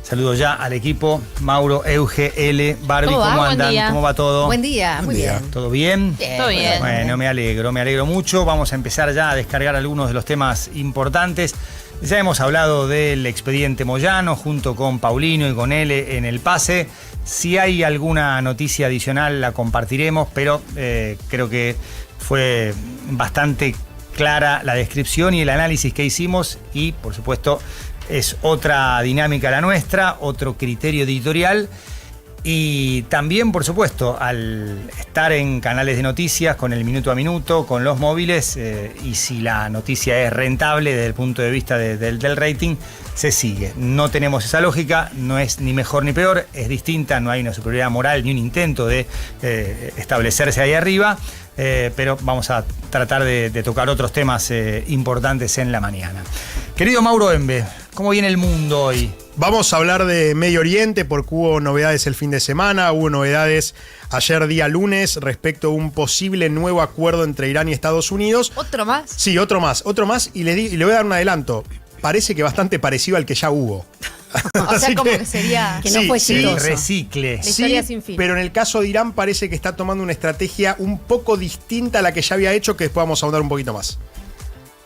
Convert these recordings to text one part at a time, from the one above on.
Saludo ya al equipo. Mauro, Euge, L, Barbie, ¿cómo andan? ¿Cómo va todo? Buen día, muy bien. ¿Todo bien? Todo bien. Bueno, me alegro mucho. Vamos a empezar ya a descargar algunos de los temas importantes. Ya hemos hablado del expediente Moyano junto con Paulino y con L en el pase. Si hay alguna noticia adicional la compartiremos, pero creo que fue bastante clara la descripción y el análisis que hicimos y, por supuesto, es otra dinámica la nuestra, otro criterio editorial. Y también, por supuesto, al estar en canales de noticias, con el minuto a minuto, con los móviles, y si la noticia es rentable desde el punto de vista del rating, se sigue. No tenemos esa lógica, no es ni mejor ni peor, es distinta, no hay una superioridad moral ni un intento de establecerse ahí arriba, pero vamos a tratar de tocar otros temas importantes en la mañana. Querido Mauro Embe, ¿cómo viene el mundo hoy? Vamos a hablar de Medio Oriente porque hubo novedades el fin de semana, hubo novedades ayer día lunes respecto a un posible nuevo acuerdo entre Irán y Estados Unidos. ¿Otro más? Sí, otro más, y le voy a dar un adelanto. Parece que bastante parecido al que ya hubo. O sea, como que sería que no fue exitoso. Recicle. La historia sin fin. Pero en el caso de Irán parece que está tomando una estrategia un poco distinta a la que ya había hecho, que después vamos a ahondar un poquito más.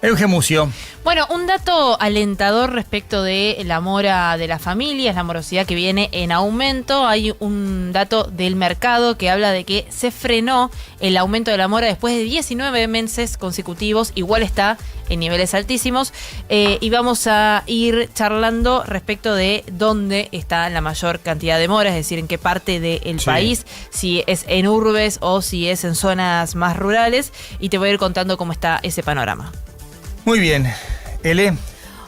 Euge Mucio. Bueno, un dato alentador respecto de la mora de las familias, la morosidad que viene en aumento. Hay un dato del mercado que habla de que se frenó el aumento de la mora después de 19 meses consecutivos. Igual está en niveles altísimos. Y vamos a ir charlando respecto de dónde está la mayor cantidad de mora, es decir, en qué parte del país, si es en urbes o si es en zonas más rurales. Y te voy a ir contando cómo está ese panorama. Muy bien. L.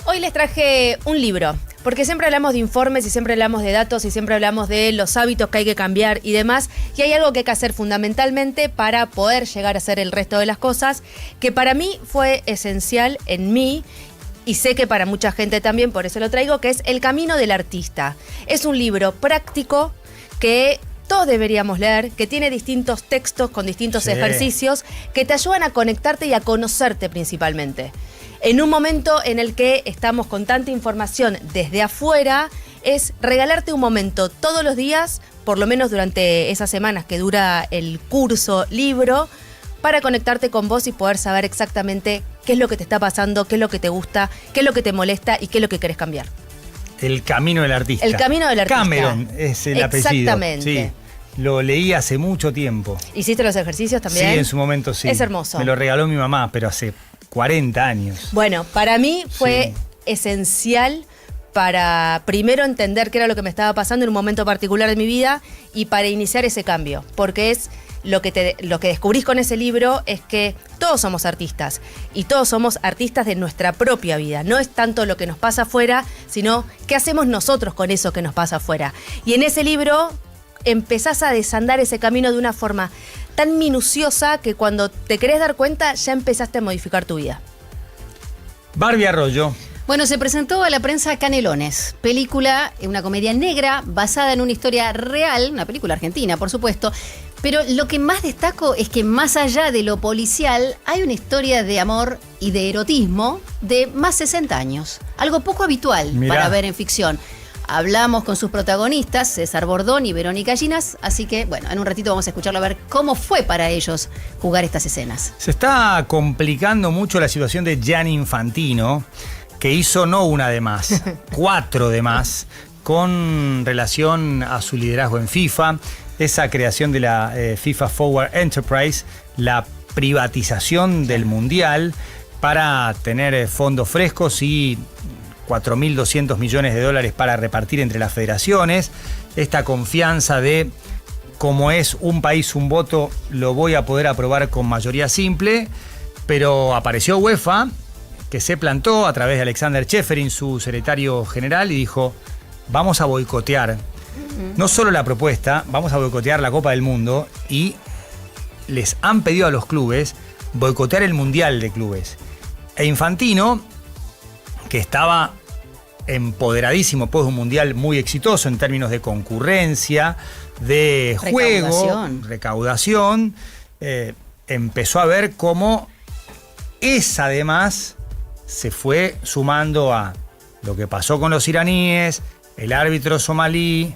Hoy les traje un libro, porque siempre hablamos de informes y siempre hablamos de datos y siempre hablamos de los hábitos que hay que cambiar y demás. Y hay algo que hay que hacer fundamentalmente para poder llegar a hacer el resto de las cosas, que para mí fue esencial en mí. Y sé que para mucha gente también, por eso lo traigo, que es El Camino del Artista. Es un libro práctico que todos deberíamos leer, que tiene distintos textos con distintos ejercicios que te ayudan a conectarte y a conocerte principalmente. En un momento en el que estamos con tanta información desde afuera, es regalarte un momento todos los días, por lo menos durante esas semanas que dura el curso libro, para conectarte con vos y poder saber exactamente qué es lo que te está pasando, qué es lo que te gusta, qué es lo que te molesta y qué es lo que querés cambiar. El Camino del Artista. El Camino del Artista. Cameron es el apellido. Exactamente. Sí, lo leí hace mucho tiempo. ¿Hiciste los ejercicios también? Sí, en su momento sí. Es hermoso. Me lo regaló mi mamá, pero hace 40 años. Bueno, para mí fue esencial para primero entender qué era lo que me estaba pasando en un momento particular de mi vida y para iniciar ese cambio, porque es lo que descubrís con ese libro es que todos somos artistas y todos somos artistas de nuestra propia vida. No es tanto lo que nos pasa afuera, sino qué hacemos nosotros con eso que nos pasa afuera. Y en ese libro empezás a desandar ese camino de una forma tan minuciosa que cuando te querés dar cuenta ya empezaste a modificar tu vida. Barbie Arroyo. Bueno, se presentó a la prensa Canelones, película, una comedia negra basada en una historia real, una película argentina, por supuesto. Pero lo que más destaco es que más allá de lo policial, hay una historia de amor y de erotismo de más 60 años. Algo poco habitual para ver en ficción. Hablamos con sus protagonistas, César Bordón y Verónica Ginas, así que, bueno, en un ratito vamos a escucharlo a ver cómo fue para ellos jugar estas escenas. Se está complicando mucho la situación de Gianni Infantino, que hizo no una de más, 4 de más, con relación a su liderazgo en FIFA, esa creación de la FIFA Forward Enterprise, la privatización del Mundial para tener fondos frescos y 4.200 millones de dólares para repartir entre las federaciones, esta confianza de como es un país, un voto, lo voy a poder aprobar con mayoría simple, pero apareció UEFA, que se plantó a través de Alexander Cheferin, su secretario general, y dijo, vamos a boicotear no solo la propuesta, vamos a boicotear la Copa del Mundo, y les han pedido a los clubes boicotear el Mundial de Clubes. E Infantino, que estaba empoderadísimo después de un Mundial muy exitoso en términos de concurrencia, de juego, recaudación, empezó a ver cómo esa además se fue sumando a lo que pasó con los iraníes, el árbitro somalí,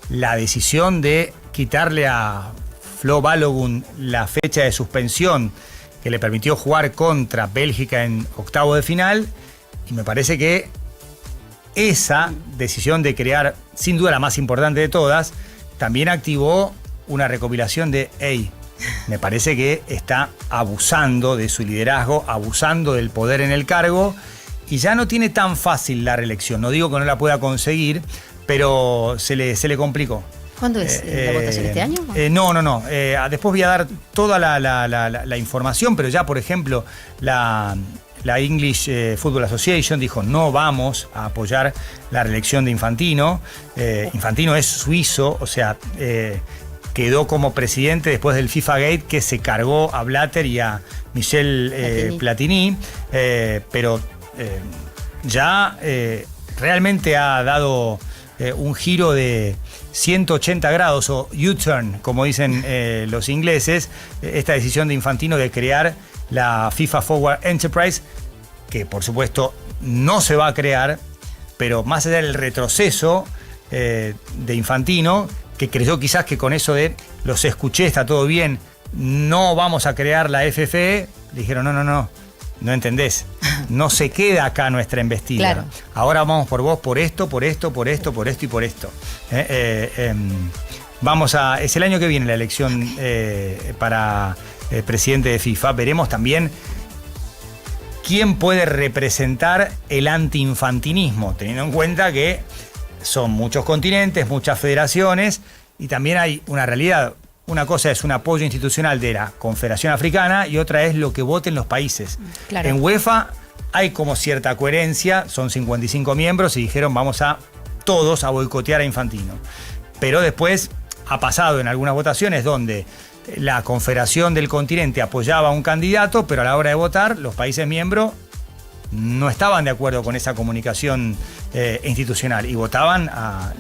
la decisión de quitarle a Flo Balogun la fecha de suspensión que le permitió jugar contra Bélgica en octavo de final, y me parece que esa decisión de crear, sin duda la más importante de todas, también activó una recopilación de, me parece que está abusando de su liderazgo, abusando del poder en el cargo, y ya no tiene tan fácil la reelección. No digo que no la pueda conseguir, pero se le complicó. ¿Cuándo es la votación? ¿Este año? No. Después voy a dar toda la información, pero ya, por ejemplo, la English Football Association dijo: no vamos a apoyar la reelección de Infantino. Infantino es suizo, o sea, quedó como presidente después del FIFA Gate, que se cargó a Blatter y a Michel Platini, pero ya realmente ha dado un giro de 180 grados, o U-turn, como dicen los ingleses, esta decisión de Infantino de crear la FIFA Forward Enterprise, que por supuesto no se va a crear, pero más allá del retroceso de Infantino, que creyó quizás que con eso de los escuché, está todo bien, no vamos a crear la FFE, dijeron no entendés, no se queda acá nuestra embestida. Claro. Ahora vamos por vos, por esto y por esto. Es el año que viene la elección para presidente de FIFA. Veremos también quién puede representar el anti-infantinismo, teniendo en cuenta que son muchos continentes, muchas federaciones, y también hay una realidad. Una cosa es un apoyo institucional de la Confederación Africana y otra es lo que voten los países. Claro. En UEFA hay como cierta coherencia, son 55 miembros y dijeron vamos a todos a boicotear a Infantino. Pero después ha pasado en algunas votaciones donde la Confederación del continente apoyaba a un candidato, pero a la hora de votar los países miembros no estaban de acuerdo con esa comunicación institucional y votaban a...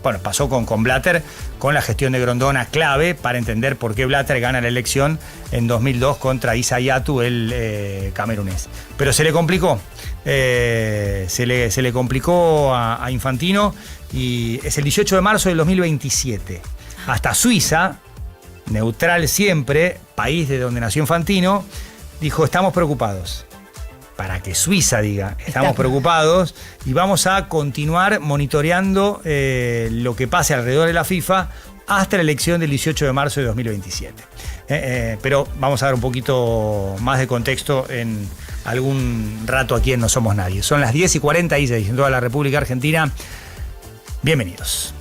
Bueno, pasó con Blatter, con la gestión de Grondona, clave para entender por qué Blatter gana la elección en 2002 contra Issa Hayatou, el camerunés. Pero se le complicó, se le complicó a Infantino, y es el 18 de marzo del 2027. Hasta Suiza, neutral siempre, país de donde nació Infantino, dijo: estamos preocupados. Para que Suiza diga, estamos preocupados y vamos a continuar monitoreando lo que pase alrededor de la FIFA hasta la elección del 18 de marzo de 2027. Pero vamos a dar un poquito más de contexto en algún rato aquí en No Somos Nadie. Son las 10:46 en toda la República Argentina. Bienvenidos.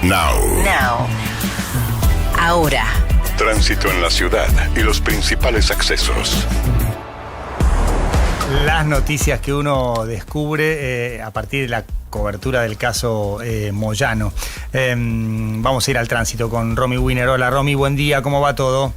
Now. Ahora. Tránsito en la ciudad y los principales accesos. Las noticias que uno descubre a partir de la cobertura del caso Moyano. Vamos a ir al tránsito con Romy Wiener. Hola Romy, buen día, ¿cómo va todo?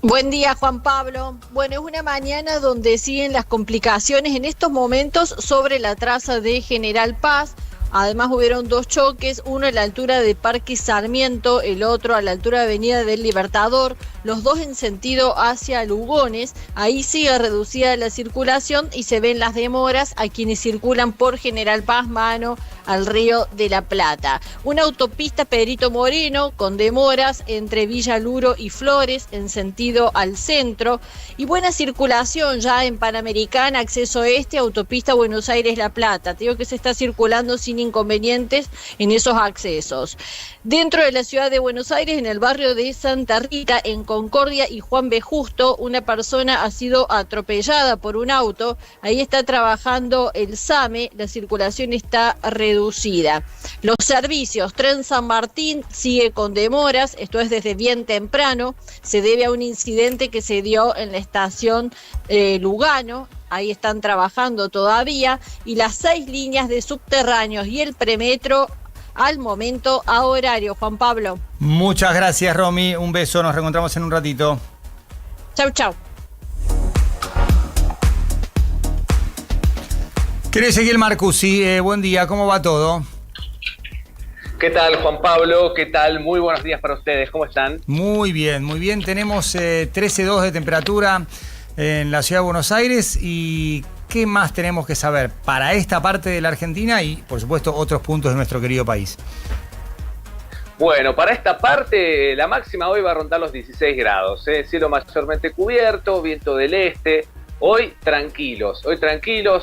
Buen día, Juan Pablo. Bueno, es una mañana donde siguen las complicaciones en estos momentos sobre la traza de General Paz. Además hubieron dos choques, uno a la altura de Parque Sarmiento, el otro a la altura de Avenida del Libertador, los dos en sentido hacia Lugones. Ahí sigue reducida la circulación y se ven las demoras a quienes circulan por General Paz mano al Río de la Plata. Una autopista Pedrito Moreno con demoras entre Villa Luro y Flores en sentido al centro y buena circulación ya en Panamericana, acceso este, autopista Buenos Aires-La Plata. Te digo que se está circulando sin inconvenientes en esos accesos. Dentro de la ciudad de Buenos Aires, en el barrio de Santa Rita, en Concordia y Juan B. Justo, una persona ha sido atropellada por un auto. Ahí está trabajando el SAME, la circulación está reducida. Los servicios, Tren San Martín sigue con demoras, esto es desde bien temprano, se debe a un incidente que se dio en la estación Lugano. Ahí están trabajando todavía, y las 6 líneas de subterráneos y el premetro al momento a horario. Juan Pablo. Muchas gracias, Romy. Un beso, nos reencontramos en un ratito. Chau, chau. Querido Ezequiel Marcusi, buen día, ¿cómo va todo? ¿Qué tal, Juan Pablo? ¿Qué tal? Muy buenos días para ustedes. ¿Cómo están? Muy bien, muy bien. Tenemos 13,2 de temperatura en la ciudad de Buenos Aires. ¿Y qué más tenemos que saber para esta parte de la Argentina y, por supuesto, otros puntos de nuestro querido país? Bueno, para esta parte, la máxima hoy va a rondar los 16 grados. Cielo mayormente cubierto, viento del este. Hoy tranquilos,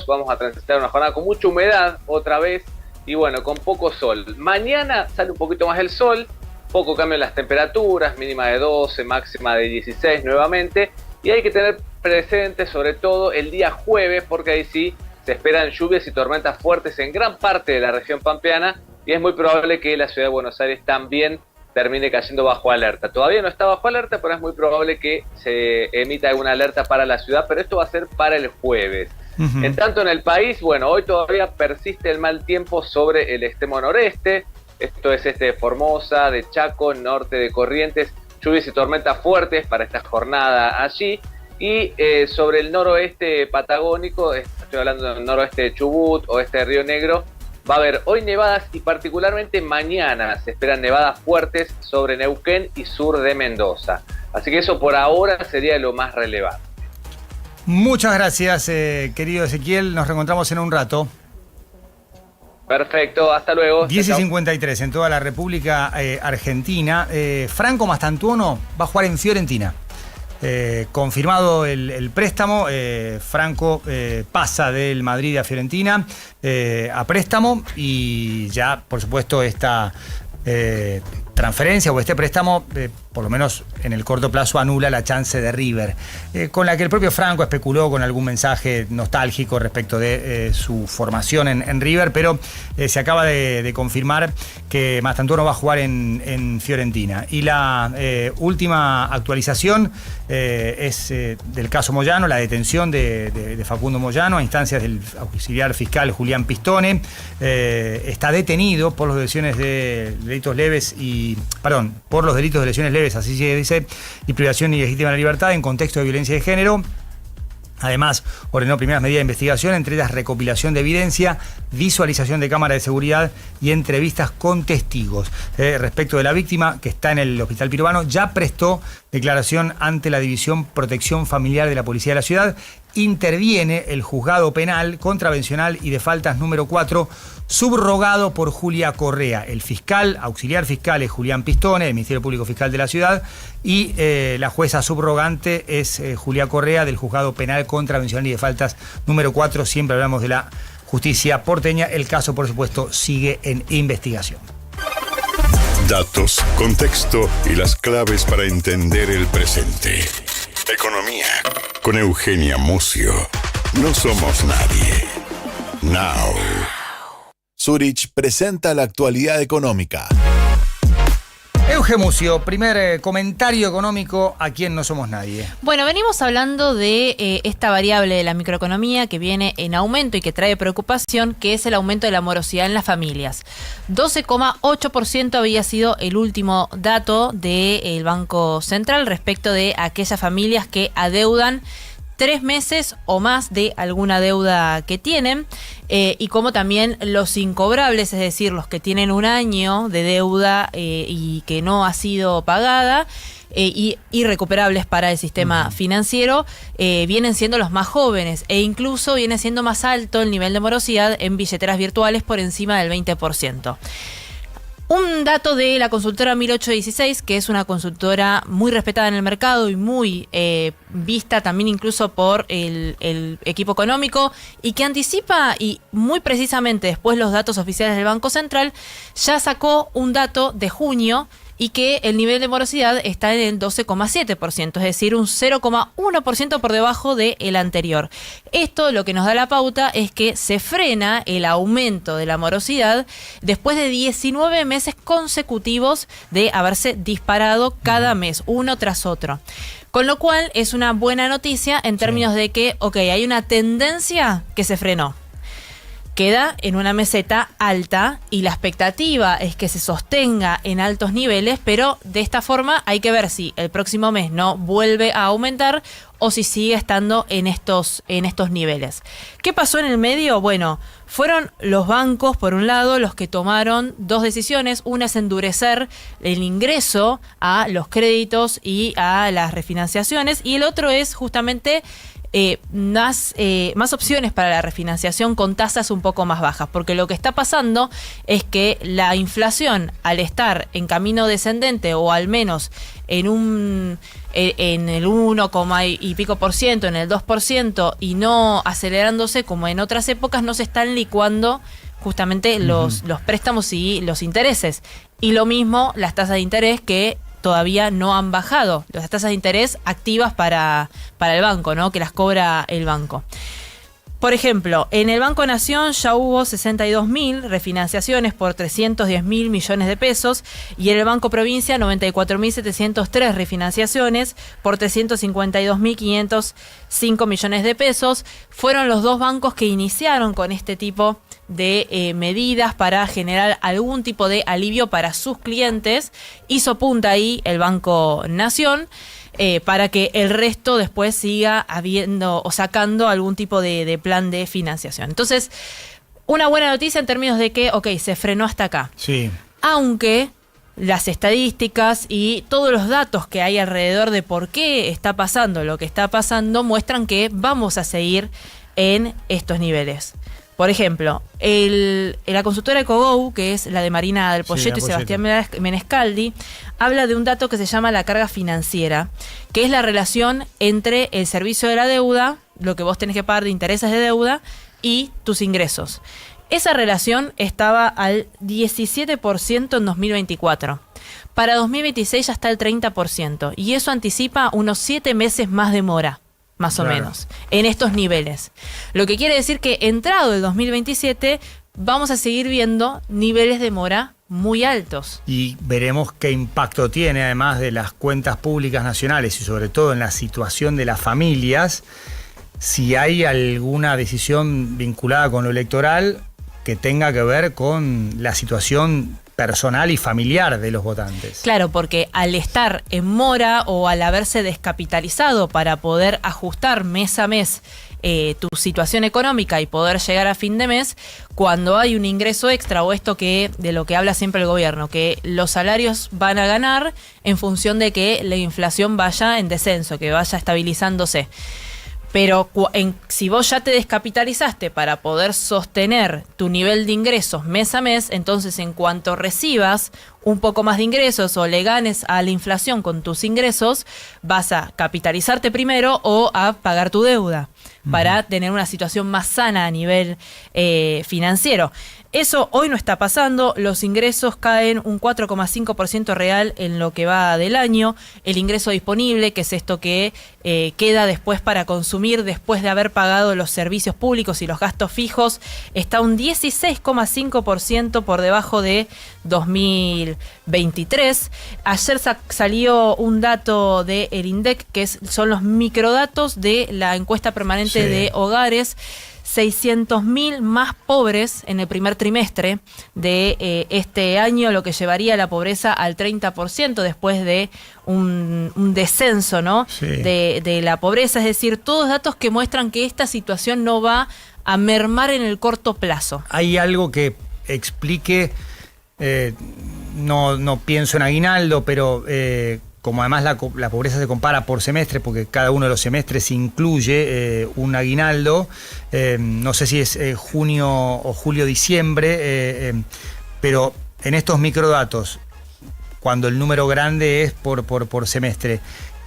vamos a transitar una jornada con mucha humedad otra vez y bueno, con poco sol. Mañana sale un poquito más el sol, poco cambio en las temperaturas, mínima de 12, máxima de 16 nuevamente. Y hay que tener presente sobre todo el día jueves, porque ahí sí se esperan lluvias y tormentas fuertes en gran parte de la región pampeana y es muy probable que la ciudad de Buenos Aires también termine cayendo bajo alerta. Todavía no está bajo alerta, pero es muy probable que se emita alguna alerta para la ciudad, pero esto va a ser para el jueves. En tanto en el país, bueno, hoy todavía persiste el mal tiempo sobre el extremo noreste, esto es este de Formosa, de Chaco, norte de Corrientes, lluvias y tormentas fuertes para esta jornada allí, y sobre el noroeste patagónico, estoy hablando del noroeste de Chubut, oeste de Río Negro, va a haber hoy nevadas y particularmente mañana se esperan nevadas fuertes sobre Neuquén y sur de Mendoza. Así que eso por ahora sería lo más relevante. Muchas gracias, querido Ezequiel. Nos reencontramos en un rato. Perfecto, hasta luego. 10:53 en toda la República Argentina. Franco Mastantuono va a jugar en Fiorentina. Confirmado el préstamo, Franco pasa del Madrid a Fiorentina a préstamo y ya, por supuesto, esta transferencia o este préstamo, por lo menos en el corto plazo, anula la chance de River, con la que el propio Franco especuló con algún mensaje nostálgico respecto de su formación en River, pero se acaba de confirmar que Mastantuono va a jugar en Fiorentina. Y la última actualización es del caso Moyano, la detención de Facundo Moyano a instancias del auxiliar fiscal Julián Pistone. Está detenido por los delitos de lesiones leves, así se dice, y privación ilegítima de la libertad en contexto de violencia de género. Además, ordenó primeras medidas de investigación, entre ellas recopilación de evidencia, visualización de cámara de seguridad y entrevistas con testigos. Respecto de la víctima, que está en el Hospital Pirovano, ya prestó declaración ante la División Protección Familiar de la Policía de la Ciudad. Interviene el Juzgado Penal, Contravencional y de Faltas número 4, subrogado por Julia Correa. El fiscal, auxiliar fiscal, es Julián Pistone, del Ministerio Público Fiscal de la Ciudad, y la jueza subrogante es Julia Correa, del Juzgado Penal, Contravencional y de Faltas número 4. Siempre hablamos de la justicia porteña. El caso, por supuesto, sigue en investigación. Datos, contexto y las claves para entender el presente. Economía. Con Eugenia Mucio. No somos nadie. Now. Zurich presenta la actualidad económica. Euge Mucio, primer comentario económico aquí en No Somos Nadie. Bueno, venimos hablando de esta variable de la microeconomía que viene en aumento y que trae preocupación, que es el aumento de la morosidad en las familias. 12,8% había sido el último dato del Banco Central respecto de aquellas familias que adeudan 3 meses o más de alguna deuda que tienen, y como también los incobrables, es decir, los que tienen un año de deuda y que no ha sido pagada, y irrecuperables para el sistema financiero, vienen siendo los más jóvenes, e incluso viene siendo más alto el nivel de morosidad en billeteras virtuales, por encima del 20%. Un dato de la consultora 1816, que es una consultora muy respetada en el mercado y muy vista también incluso por el equipo económico, y que anticipa y muy precisamente después los datos oficiales del Banco Central, ya sacó un dato de junio y que el nivel de morosidad está en el 12,7%, es decir, un 0,1% por debajo del anterior. Esto lo que nos da la pauta es que se frena el aumento de la morosidad después de 19 meses consecutivos de haberse disparado cada mes, uno tras otro. Con lo cual es una buena noticia en términos de que, hay una tendencia que se frenó. Queda en una meseta alta y la expectativa es que se sostenga en altos niveles, pero de esta forma hay que ver si el próximo mes no vuelve a aumentar o si sigue estando en estos niveles. ¿Qué pasó en el medio? Bueno, fueron los bancos, por un lado, los que tomaron dos decisiones. Una es endurecer el ingreso a los créditos y a las refinanciaciones, y el otro es justamente más opciones para la refinanciación con tasas un poco más bajas, porque lo que está pasando es que la inflación, al estar en camino descendente o al menos en el 1, y pico por ciento, en el 2%, y no acelerándose como en otras épocas, no se están licuando justamente los préstamos y los intereses. Y lo mismo las tasas de interés, que todavía no han bajado, las tasas de interés activas para el banco, ¿no?, que las cobra el banco. Por ejemplo, en el Banco Nación ya hubo 62.000 refinanciaciones por 310.000 millones de pesos, y en el Banco Provincia 94.703 refinanciaciones por 352.505 millones de pesos. Fueron los dos bancos que iniciaron con este tipo de medidas para generar algún tipo de alivio para sus clientes. Hizo punta ahí el Banco Nación, para que el resto después siga habiendo o sacando algún tipo de plan de financiación. Entonces, una buena noticia en términos de que, se frenó hasta acá. Sí. Aunque las estadísticas y todos los datos que hay alrededor de por qué está pasando lo que está pasando muestran que vamos a seguir en estos niveles. Por ejemplo, la consultora EcoGo, que es la de Marina del Poyeto y Sebastián Menescaldi, habla de un dato que se llama la carga financiera, que es la relación entre el servicio de la deuda, lo que vos tenés que pagar de intereses de deuda, y tus ingresos. Esa relación estaba al 17% en 2024. para 2026 ya está el 30%, y eso anticipa unos 7 meses más de mora, más o menos, en estos niveles. Lo que quiere decir que entrado el 2027 vamos a seguir viendo niveles de mora muy altos. Y veremos qué impacto tiene, además de las cuentas públicas nacionales y sobre todo en la situación de las familias, si hay alguna decisión vinculada con lo electoral que tenga que ver con la situación personal y familiar de los votantes. Claro, porque al estar en mora o al haberse descapitalizado para poder ajustar mes a mes tu situación económica y poder llegar a fin de mes, cuando hay un ingreso extra o esto que de lo que habla siempre el gobierno, que los salarios van a ganar en función de que la inflación vaya en descenso, que vaya estabilizándose. Pero si vos ya te descapitalizaste para poder sostener tu nivel de ingresos mes a mes, entonces en cuanto recibas un poco más de ingresos o le ganes a la inflación con tus ingresos, vas a capitalizarte primero o a pagar tu deuda para tener una situación más sana a nivel financiero. Eso hoy no está pasando, los ingresos caen un 4,5% real en lo que va del año. El ingreso disponible, que es esto que queda después para consumir después de haber pagado los servicios públicos y los gastos fijos, está un 16,5% por debajo de 2023. Ayer salió un dato del INDEC, que son los microdatos de la encuesta permanente de hogares. 600.000 más pobres en el primer trimestre de este año, lo que llevaría la pobreza al 30% después de un descenso, ¿no? de la pobreza. Es decir, todos datos que muestran que esta situación no va a mermar en el corto plazo. ¿Hay algo que explique, no pienso en aguinaldo, pero como además la pobreza se compara por semestre, porque cada uno de los semestres incluye un aguinaldo, no sé si es junio o julio, diciembre, pero en estos microdatos, cuando el número grande es por semestre,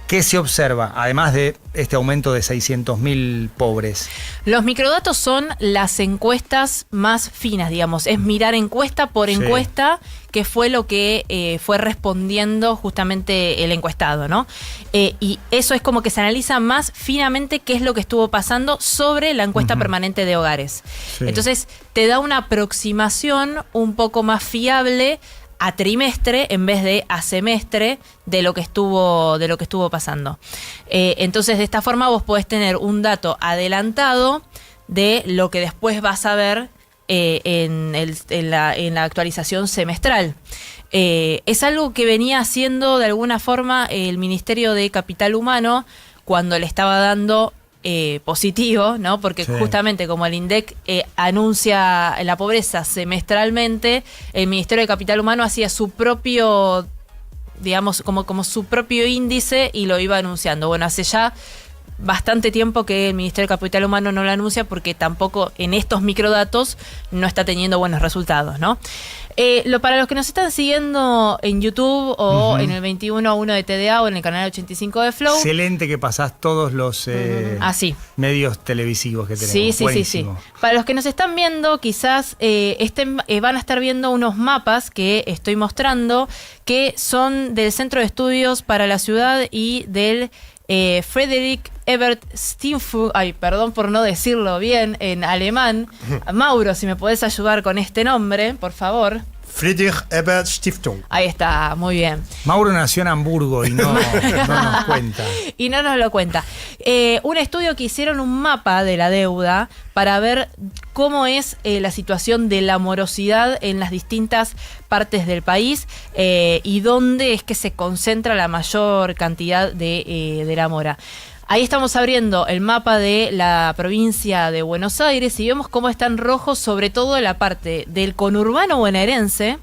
¿qué se observa, además de este aumento de 600.000 pobres? Los microdatos son las encuestas más finas, digamos. Es mirar encuesta por encuesta, que fue lo que fue respondiendo justamente el encuestado, ¿no? Y eso es como que se analiza más finamente qué es lo que estuvo pasando sobre la encuesta permanente de hogares. Entonces, te da una aproximación un poco más fiable a trimestre en vez de a semestre de lo que estuvo pasando. Entonces, de esta forma vos podés tener un dato adelantado de lo que después vas a ver en la actualización semestral. Es algo que venía haciendo de alguna forma el Ministerio de Capital Humano cuando le estaba dando positivo, ¿no? Porque justamente como el INDEC anuncia la pobreza semestralmente, el Ministerio de Capital Humano hacía su propio, digamos, como su propio índice y lo iba anunciando. Bueno, hace ya bastante tiempo que el Ministerio de Capital Humano no lo anuncia porque tampoco en estos microdatos no está teniendo buenos resultados, ¿no? Para los que nos están siguiendo en YouTube o en el 21.1 de TDA o en el canal 85 de Flow. Excelente que pasás todos los medios televisivos que tenemos. Sí. Para los que nos están viendo, quizás van a estar viendo unos mapas que estoy mostrando que son del Centro de Estudios para la Ciudad y del Friedrich Ebert Stiftung, perdón por no decirlo bien en alemán. Mauro, si me podés ayudar con este nombre, por favor. Friedrich Ebert Stiftung. Ahí está, muy bien. Mauro nació en Hamburgo y no nos cuenta. Y no nos lo cuenta. Un estudio que hicieron un mapa de la deuda para ver cómo es la situación de la morosidad en las distintas partes del país y dónde es que se concentra la mayor cantidad de la mora. Ahí estamos abriendo el mapa de la provincia de Buenos Aires y vemos cómo está en rojo sobre todo la parte del conurbano bonaerense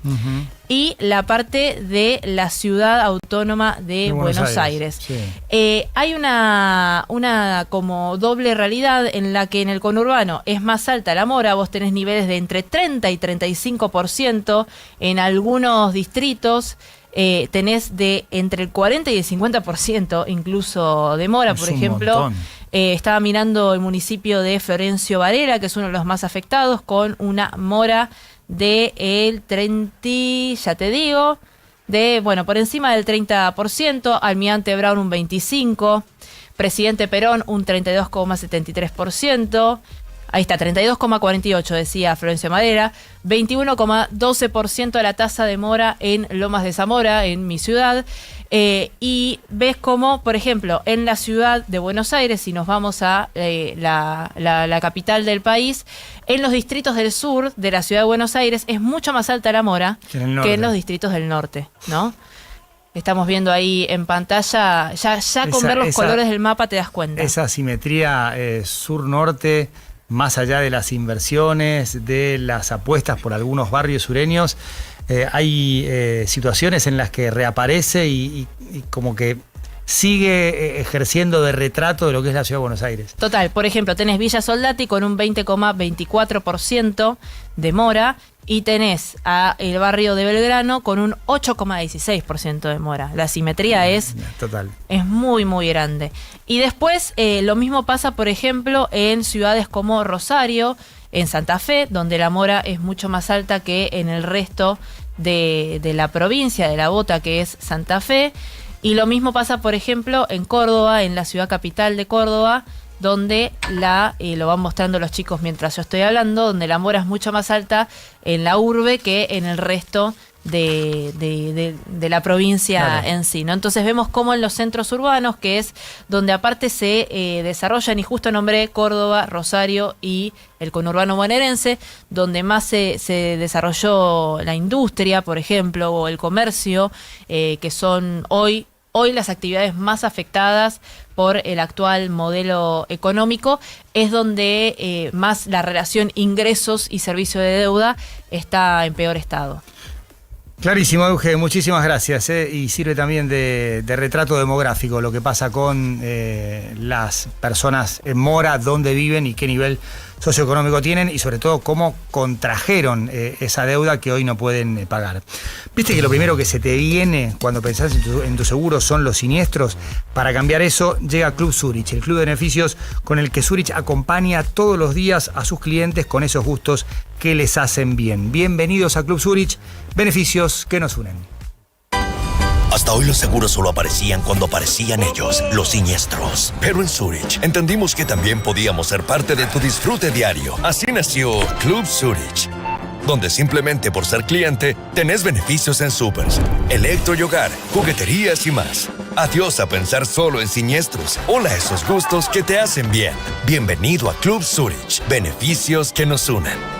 y la parte de la ciudad autónoma de Buenos Aires. Hay una como doble realidad en la que en el conurbano es más alta la mora, vos tenés niveles de entre 30 y 35% en algunos distritos. Tenés de entre el 40 y el 50% incluso de mora, por ejemplo. Estaba mirando el municipio de Florencio Varela, que es uno de los más afectados, con una mora de el 30, ya te digo, de, bueno, por encima del 30%, Almirante Brown un 25%, Presidente Perón un 32,73%, ahí está, 32,48% decía Florencio Madera, 21,12% la tasa de mora en Lomas de Zamora, en mi ciudad, y ves cómo, por ejemplo, en la ciudad de Buenos Aires, si nos vamos a la capital del país, en los distritos del sur de la ciudad de Buenos Aires es mucho más alta la mora que en los distritos del norte, ¿no? Estamos viendo ahí en pantalla, ya con ver los colores del mapa te das cuenta. Esa asimetría sur-norte, más allá de las inversiones, de las apuestas por algunos barrios sureños, hay situaciones en las que reaparece y como que sigue ejerciendo de retrato de lo que es la ciudad de Buenos Aires. Total, por ejemplo, tenés Villa Soldati con un 20,24% de mora y tenés a el barrio de Belgrano con un 8,16% de mora. La simetría es muy, muy grande. Y después lo mismo pasa, por ejemplo, en ciudades como Rosario, en Santa Fe, donde la mora es mucho más alta que en el resto de la provincia de La Bota, que es Santa Fe. Y lo mismo pasa, por ejemplo, en Córdoba, en la ciudad capital de Córdoba, donde lo van mostrando los chicos mientras yo estoy hablando, donde la mora es mucho más alta en la urbe que en el resto de la provincia en sí, ¿no? Entonces vemos cómo en los centros urbanos, que es donde aparte se desarrollan, y justo nombré Córdoba, Rosario y el conurbano bonaerense, donde más se desarrolló la industria, por ejemplo, o el comercio, que son hoy las actividades más afectadas por el actual modelo económico, es donde más la relación ingresos y servicio de deuda está en peor estado. Clarísimo, Euge, muchísimas gracias. Y sirve también de retrato demográfico lo que pasa con las personas en mora, dónde viven y qué nivel socioeconómico tienen, y sobre todo cómo contrajeron esa deuda que hoy no pueden pagar. Viste que lo primero que se te viene cuando pensás en tu seguro son los siniestros. Para cambiar eso llega Club Zurich, el club de beneficios con el que Zurich acompaña todos los días a sus clientes con esos gustos que les hacen bien. Bienvenidos a Club Zurich, beneficios que nos unen. Hasta hoy los seguros solo aparecían cuando aparecían ellos, los siniestros. Pero en Zurich entendimos que también podíamos ser parte de tu disfrute diario. Así nació Club Zurich, donde simplemente por ser cliente tenés beneficios en supers, electro y hogar, jugueterías y más. Adiós a pensar solo en siniestros. Hola a esos gustos que te hacen bien. Bienvenido a Club Zurich, beneficios que nos unen.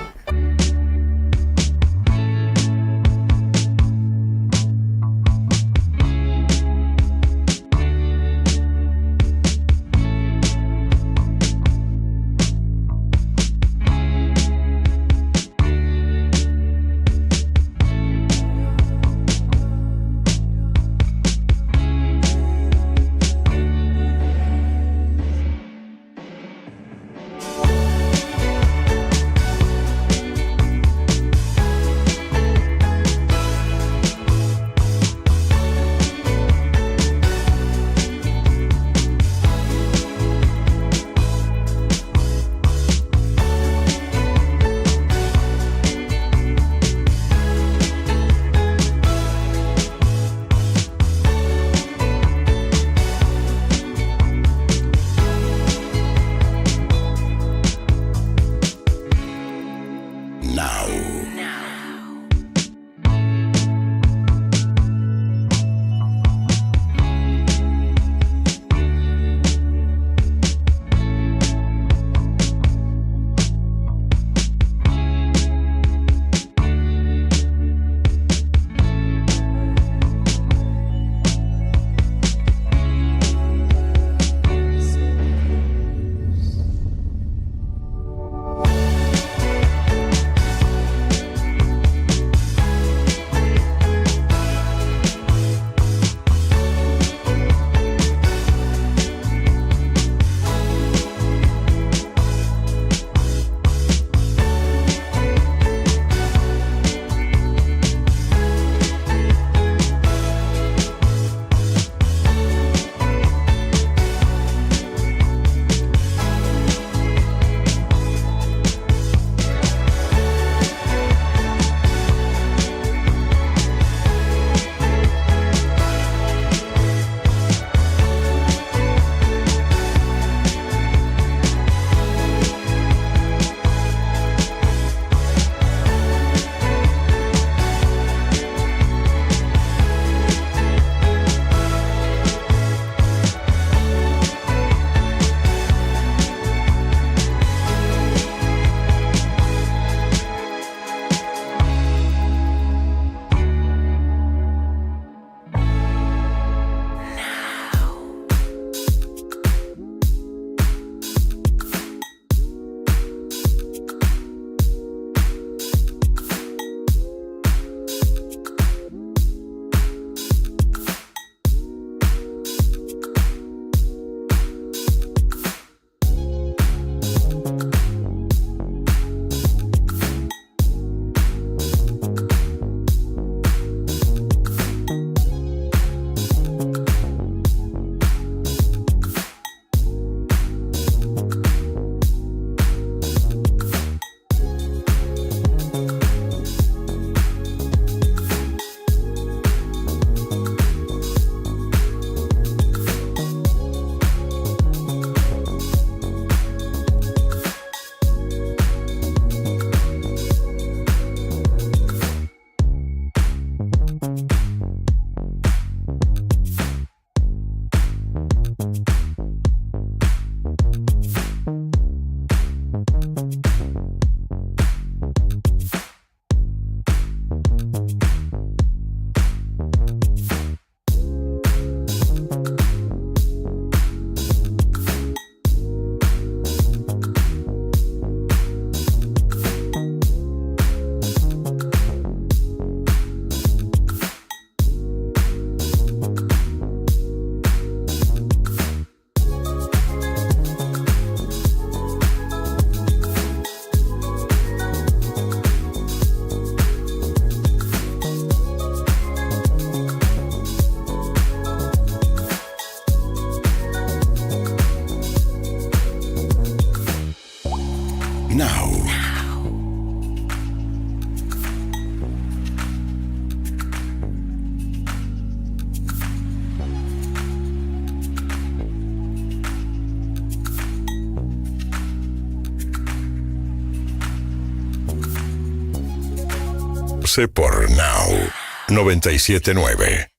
14 por Now 97.9.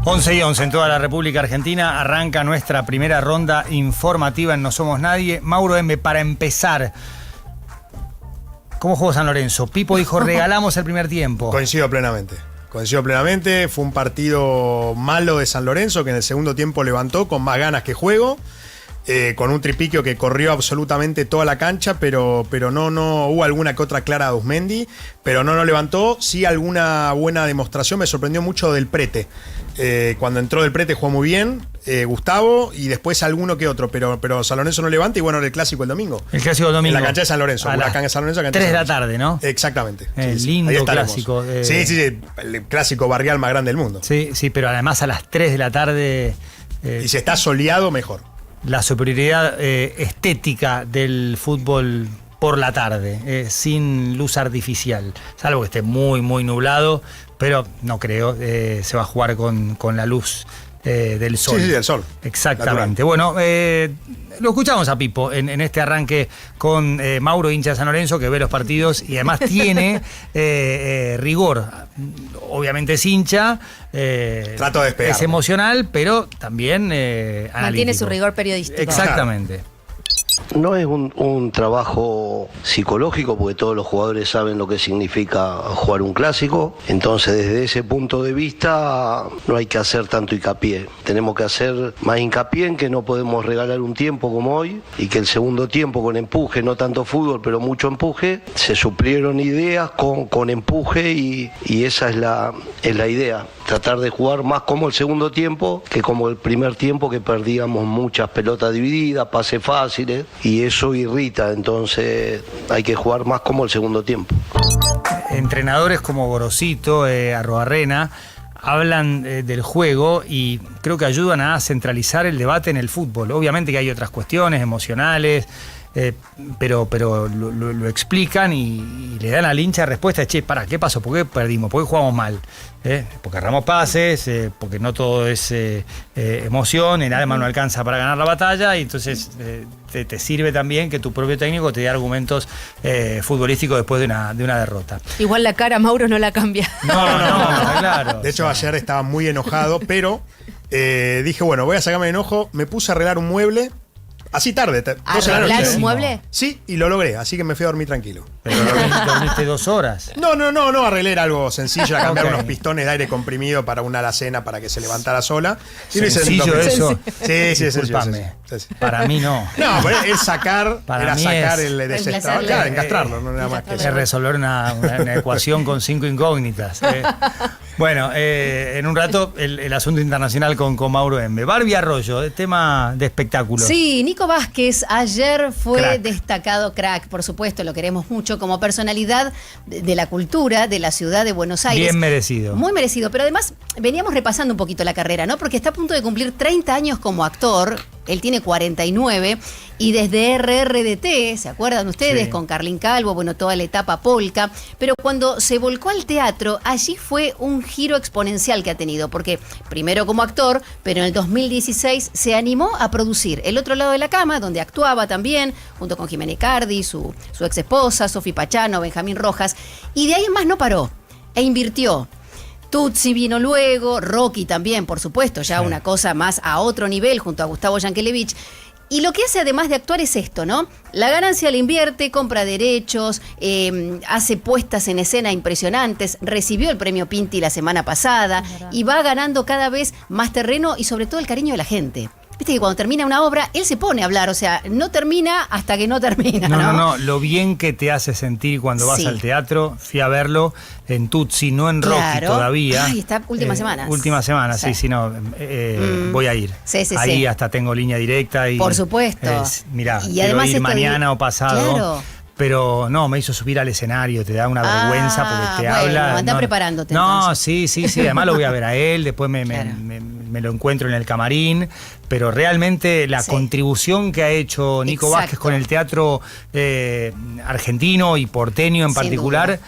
11:11 en toda la República Argentina. Arranca nuestra primera ronda informativa en No Somos Nadie. Mauro M., para empezar, ¿cómo jugó San Lorenzo? Pipo dijo, regalamos el primer tiempo. Coincido plenamente. Fue un partido malo de San Lorenzo que en el segundo tiempo levantó con más ganas que juego. Con un Tripiquio que corrió absolutamente toda la cancha, pero no hubo alguna que otra clara de Auzmendi, pero no levantó. Sí, alguna buena demostración. Me sorprendió mucho del Prete. Cuando entró del Prete jugó muy bien, Gustavo, y después alguno que otro, pero San Lorenzo no levanta, y bueno, el clásico el domingo. El clásico el domingo. En la cancha de San Lorenzo, Huracán de San Lorenzo. 3 de la tarde, ¿no? Exactamente. Lindo clásico. Sí, el clásico barrial más grande del mundo. Sí, pero además a las 3 de la tarde... y si está soleado, mejor. La superioridad estética del fútbol por la tarde, sin luz artificial, salvo que esté muy, muy nublado, pero no creo, se va a jugar con la luz del sol. Sí, del sol. Exactamente. Natural. Bueno, lo escuchamos a Pipo en este arranque con Mauro, hincha de San Lorenzo, que ve los partidos y además tiene rigor. Obviamente es hincha. Trato de despegar. Es emocional, pero también analítico. Mantiene su rigor periodístico. Exactamente. No es un trabajo psicológico, porque todos los jugadores saben lo que significa jugar un clásico. Entonces, desde ese punto de vista, no hay que hacer tanto hincapié. Tenemos que hacer más hincapié en que no podemos regalar un tiempo como hoy, y que el segundo tiempo con empuje, no tanto fútbol, pero mucho empuje, se suplieron ideas con empuje, y esa es la idea. Tratar de jugar más como el segundo tiempo que como el primer tiempo, que perdíamos muchas pelotas divididas, pases fáciles, y eso irrita. Entonces hay que jugar más como el segundo tiempo. Entrenadores como Gorosito, Arroarrena, hablan del juego y creo que ayudan a centralizar el debate en el fútbol. Obviamente que hay otras cuestiones emocionales, pero lo explican y le dan al hincha respuesta. Che, ¿qué pasó? ¿Por qué perdimos? ¿Por qué jugamos mal? Porque erramos pases, porque no todo es emoción, el alma no alcanza para ganar la batalla, y entonces te sirve también que tu propio técnico te dé argumentos futbolísticos después de una derrota. Igual la cara Mauro no la cambia. No, claro. De hecho, ayer estaba muy enojado, pero dije, bueno, voy a sacarme el enojo. Me puse a arreglar un mueble. Así tarde, ¿Arreglar un mueble? Sí, y lo logré, así que me fui a dormir tranquilo. ¿Pero dormiste 2 horas? No, arreglé algo sencillo, a cambiar unos pistones de aire comprimido para una alacena para que se levantara sola. ¿Sencillo eso? Sí, disculpame. Para mí no. No, pero es sacar, para mí es el desestrado, claro, encastrarlo, no nada más que eso. Es resolver una ecuación con 5 incógnitas. Bueno, en un rato el asunto internacional con Mauro M. Barbie Arroyo, tema de espectáculos. Sí, Nico Vázquez ayer fue crack. Destacado crack, por supuesto, lo queremos mucho como personalidad de la cultura de la ciudad de Buenos Aires. Bien merecido. Muy merecido, pero además veníamos repasando un poquito la carrera, ¿no? Porque está a punto de cumplir 30 años como actor. Él tiene 49 y desde RRDT, ¿se acuerdan ustedes? Sí. Con Carlín Calvo, bueno, toda la etapa polka. Pero cuando se volcó al teatro, allí fue un giro exponencial que ha tenido, porque primero como actor, pero en el 2016 se animó a producir El otro lado de la cama, donde actuaba también, junto con Jimena Icardi, su ex esposa, Sofi Pachano, Benjamín Rojas, y de ahí en más no paró, e invirtió. Tutsi vino luego, Rocky también, por supuesto, ya una cosa más a otro nivel junto a Gustavo Yankelevich. Y lo que hace además de actuar es esto, ¿no? La ganancia la invierte, compra derechos, hace puestas en escena impresionantes, recibió el premio Pinti la semana pasada y va ganando cada vez más terreno y sobre todo el cariño de la gente. Viste que cuando termina una obra, él se pone a hablar, o sea, no termina hasta que no termina, ¿no? No, lo bien que te hace sentir cuando vas al teatro. Fui a verlo en Tutsi, no en Rocky todavía. Ay, está última semana. Última semana, sí, no, voy a ir. Sí, ahí hasta tengo línea directa. Y, por supuesto. Mirá, y quiero además ir mañana o pasado. Claro. Pero no, me hizo subir al escenario, te da una vergüenza porque te habla. Anda preparándote. No, sí, además lo voy a ver a él, después me lo encuentro en el camarín, pero realmente la contribución que ha hecho Nico Vázquez con el teatro argentino y porteño en particular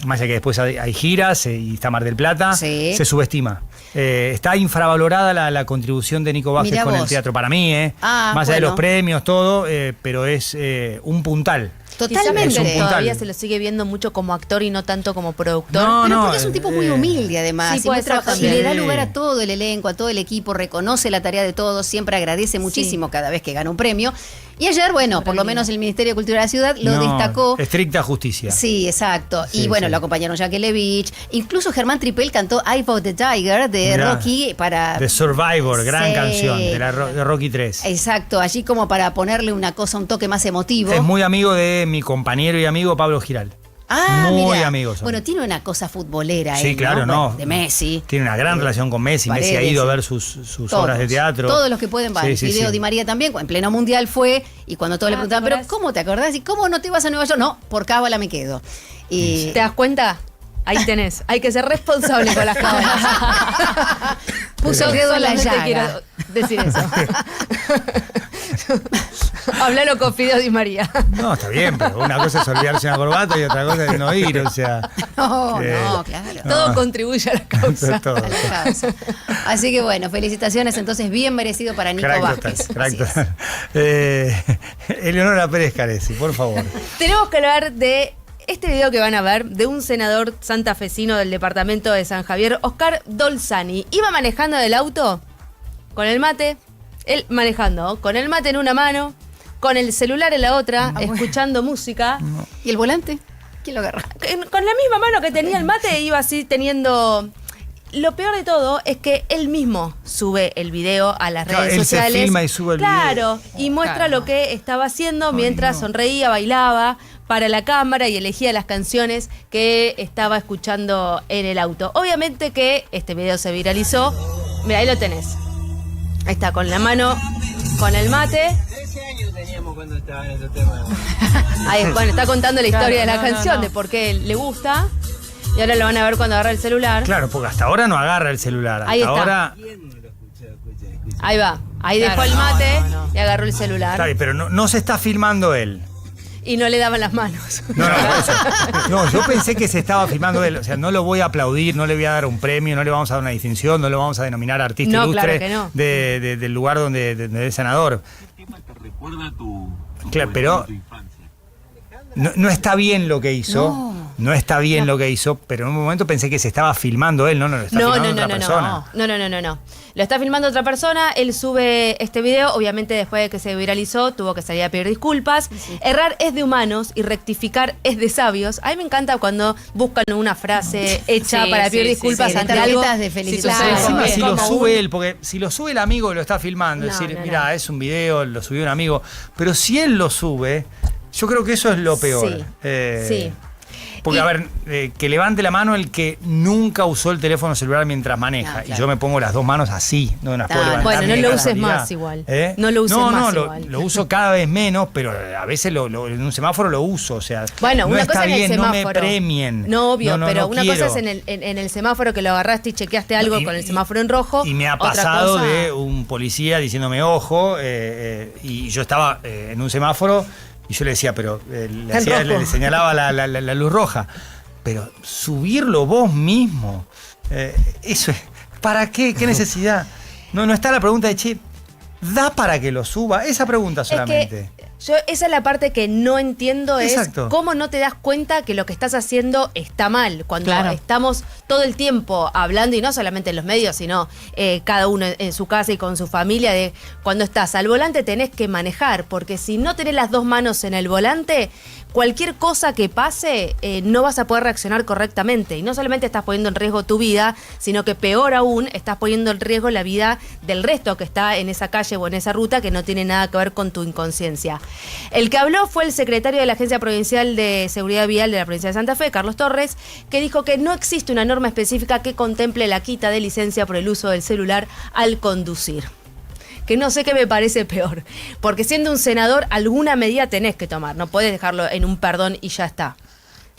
más allá que después hay giras y está Mar del Plata, Sí. se subestima. Está infravalorada la contribución de Nico Vázquez Mirá con el vos. teatro, para mí, más allá de los premios, todo, pero es un puntal. Totalmente. Es un puntal. Todavía se lo sigue viendo mucho como actor y no tanto como productor. No, Pero no, porque es un tipo muy humilde, además. Sí, y, puede muy ser trabajador, y también. le da Sí. lugar a todo el elenco, a todo el equipo, reconoce la tarea de todos, siempre agradece muchísimo cada vez que gana un premio. Y ayer, bueno, por lo menos el Ministerio de Cultura de la Ciudad lo No, destacó. Estricta justicia. Sí, exacto. Sí, y bueno, sí. lo acompañaron Jakelevich. Incluso Germán Tripel cantó I Fought the Tiger de Mirá, Rocky para... The Survivor, gran Sí. canción de Rocky 3. Exacto, allí como para ponerle una cosa, un toque más emotivo. Es muy amigo de mi compañero y amigo Pablo Giral. muy mirá. amigos son. Bueno, tiene una cosa futbolera Sí, él, claro, no. Bueno, de Messi. Tiene una gran relación con Messi. Messi ha Paredes, ido a sí. ver sus Todos, obras de teatro. Todos los que pueden van. Sí, sí, Video sí. Di María también, en pleno mundial fue, y cuando todos le preguntaban, ¿pero cómo te acordás? ¿Y cómo no te vas a Nueva York? No, por cábala me quedo. Y ¿Te das cuenta? Ahí tenés. Hay que ser responsable con las cámaras. puso el dedo en la Solamente llaga. quiero decir eso. Hablalo con Fideo Di María. No, está bien, pero una cosa es olvidarse una corbata y otra cosa es no ir, o sea. No, que- no, claro. Todo contribuye a la causa. Todo. A la causa. Así que bueno, felicitaciones entonces, bien merecido para Nico Crack Vázquez. total, crack Así es. total. Eleonora Pérez Caresi, por favor. Tenemos que hablar de este video que van a ver de un senador santafesino del departamento de San Javier, Oscar Dolzani. Iba manejando del auto con el mate, él manejando, con el mate en una mano, con el celular en la otra, escuchando música. ¿Y el volante? ¿Quién lo agarra? Con la misma mano que tenía el mate, iba así teniendo... Lo peor de todo es que él mismo sube el video a las Claro, redes él se sociales. filma y sube el video. Claro, y muestra lo que estaba haciendo mientras sonreía, bailaba para la cámara y elegía las canciones que estaba escuchando en el auto. Obviamente que este video se viralizó. Mira, ahí lo tenés. Ahí está, con la mano, con el mate. 13 años teníamos cuando estaba en ese tema. Ahí, bueno, está contando la historia Claro, de la no, canción, no. de por qué le gusta. Y ahora lo van a ver cuando agarra el celular. Claro, porque hasta ahora no agarra el celular. Hasta Ahí está. ahora. Ahí va. Ahí Claro, dejó el no, mate no, no. y agarró el celular. Está bien, pero no se está filmando él. Y no le daban las manos. No, por eso. No, yo pensé que se estaba filmando él. O sea, no lo voy a aplaudir, no le voy a dar un premio, no le vamos a dar una distinción, no lo vamos a denominar artista No, ilustre claro que no. del lugar donde es senador. Recuerda tu Claro, pero no está bien lo que hizo. No está bien lo que hizo, pero en un momento pensé que se estaba filmando él, no lo está filmando otra persona. No. Lo está filmando otra persona, él sube este video, obviamente después de que se viralizó tuvo que salir a pedir disculpas. Errar es de humanos y rectificar es de sabios. A mí me encanta cuando buscan una frase hecha Sí, para pedir sí, disculpas sí, de ante algo. tarjetas de felicitación. sucede Encima, como- si lo como sube un- él, porque si lo sube el amigo que lo está filmando, No, decir, no, mira, no. es un video, lo subió un amigo. Pero si él lo sube, yo creo que eso es lo peor. Sí, sí. Porque, Y- a ver, que levante la mano el que nunca usó el teléfono celular mientras maneja. No, Y claro. yo me pongo las dos manos así, no las puedo levantar. Bueno, ni no de lo uses casualidad. más igual. ¿Eh? No lo uses más lo, igual. lo uso cada vez menos, pero a veces en un semáforo lo uso. O sea, Bueno, no una está cosa en el bien, semáforo. no me premien. No, obvio, No, pero no una quiero. cosa es en el semáforo que lo agarraste y chequeaste algo Y- con el semáforo en rojo. Y me ha Otra pasado cosa- de un policía diciéndome ojo, y yo estaba en un semáforo y yo le decía, pero En rojo. le señalaba la luz roja. Pero subirlo vos mismo, eso es. ¿Para qué? ¿Qué necesidad? No está la pregunta de che, ¿da para que lo suba? Esa pregunta solamente. Esa es la parte que no entiendo, Exacto. es cómo no te das cuenta que lo que estás haciendo está mal. Cuando Claro. estamos todo el tiempo hablando, y no solamente en los medios, sino cada uno en su casa y con su familia, de cuando estás al volante tenés que manejar, porque si no tenés las dos manos en el volante, cualquier cosa que pase no vas a poder reaccionar correctamente. Y no solamente estás poniendo en riesgo tu vida, sino que peor aún, estás poniendo en riesgo la vida del resto que está en esa calle o en esa ruta que no tiene nada que ver con tu inconsciencia. El que habló fue el secretario de la Agencia Provincial de Seguridad Vial de la provincia de Santa Fe, Carlos Torres, que dijo que no existe una norma específica que contemple la quita de licencia por el uso del celular al conducir. Que no sé qué me parece peor, porque siendo un senador alguna medida tenés que tomar, no podés dejarlo en un perdón y ya está.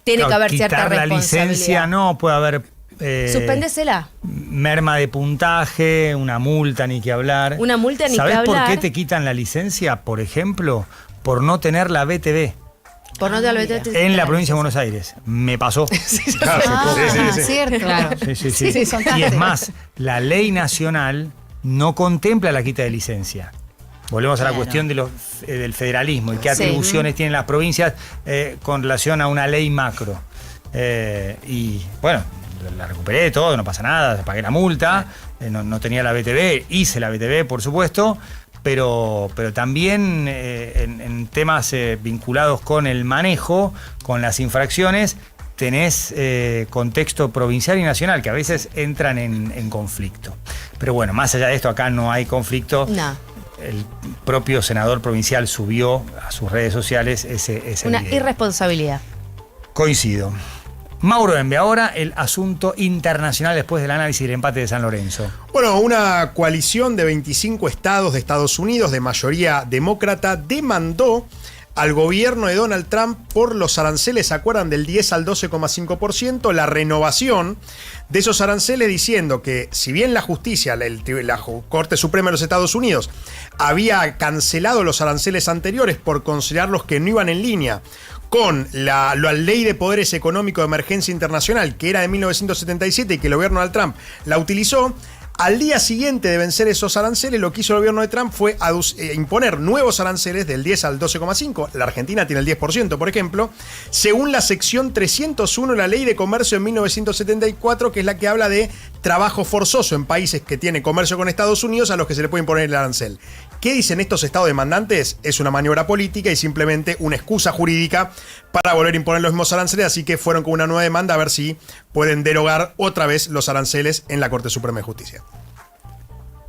Tiene Claro, que haber cierta quitar la responsabilidad. licencia, no, puede haber Suspéndesela. merma de puntaje, una multa, ni que hablar. Una multa, ni que ¿Sabés por hablar. qué te quitan la licencia, por ejemplo? Por no tener la BTV. Por no te olvides. En la provincia de Buenos Aires. Me pasó. Cierto. Claro. Sí. Y es más, la ley nacional no contempla la quita de licencia. Volvemos a la cuestión del federalismo y qué atribuciones tienen las provincias con relación a una ley macro. Y bueno, la recuperé todo, no pasa nada, pagué la multa, no tenía la BTV, hice la BTV, por supuesto, pero también en temas vinculados con el manejo, con las infracciones, tenés contexto provincial y nacional que a veces entran en conflicto. Pero bueno, más allá de esto, acá no hay conflicto. No. El propio senador provincial subió a sus redes sociales ese Una video. irresponsabilidad. Coincido. Mauro Embe, ahora el asunto internacional después del análisis del empate de San Lorenzo. Bueno, una coalición de 25 estados de Estados Unidos de mayoría demócrata demandó al gobierno de Donald Trump por los aranceles, ¿se acuerdan? Del 10 al 12,5%, la renovación de esos aranceles, diciendo que si bien la justicia, la Corte Suprema de los Estados Unidos, había cancelado los aranceles anteriores por considerarlos que no iban en línea con la ley de poderes económicos de emergencia internacional, que era de 1977 y que el gobierno de Trump la utilizó, al día siguiente de vencer esos aranceles, lo que hizo el gobierno de Trump fue imponer nuevos aranceles del 10 al 12,5%. La Argentina tiene el 10%, por ejemplo, según la sección 301 de la Ley de Comercio de 1974, que es la que habla de trabajo forzoso en países que tienen comercio con Estados Unidos a los que se le puede imponer el arancel. ¿Qué dicen estos estados demandantes? Es una maniobra política y simplemente una excusa jurídica para volver a imponer los mismos aranceles, así que fueron con una nueva demanda a ver si pueden derogar otra vez los aranceles en la Corte Suprema de Justicia.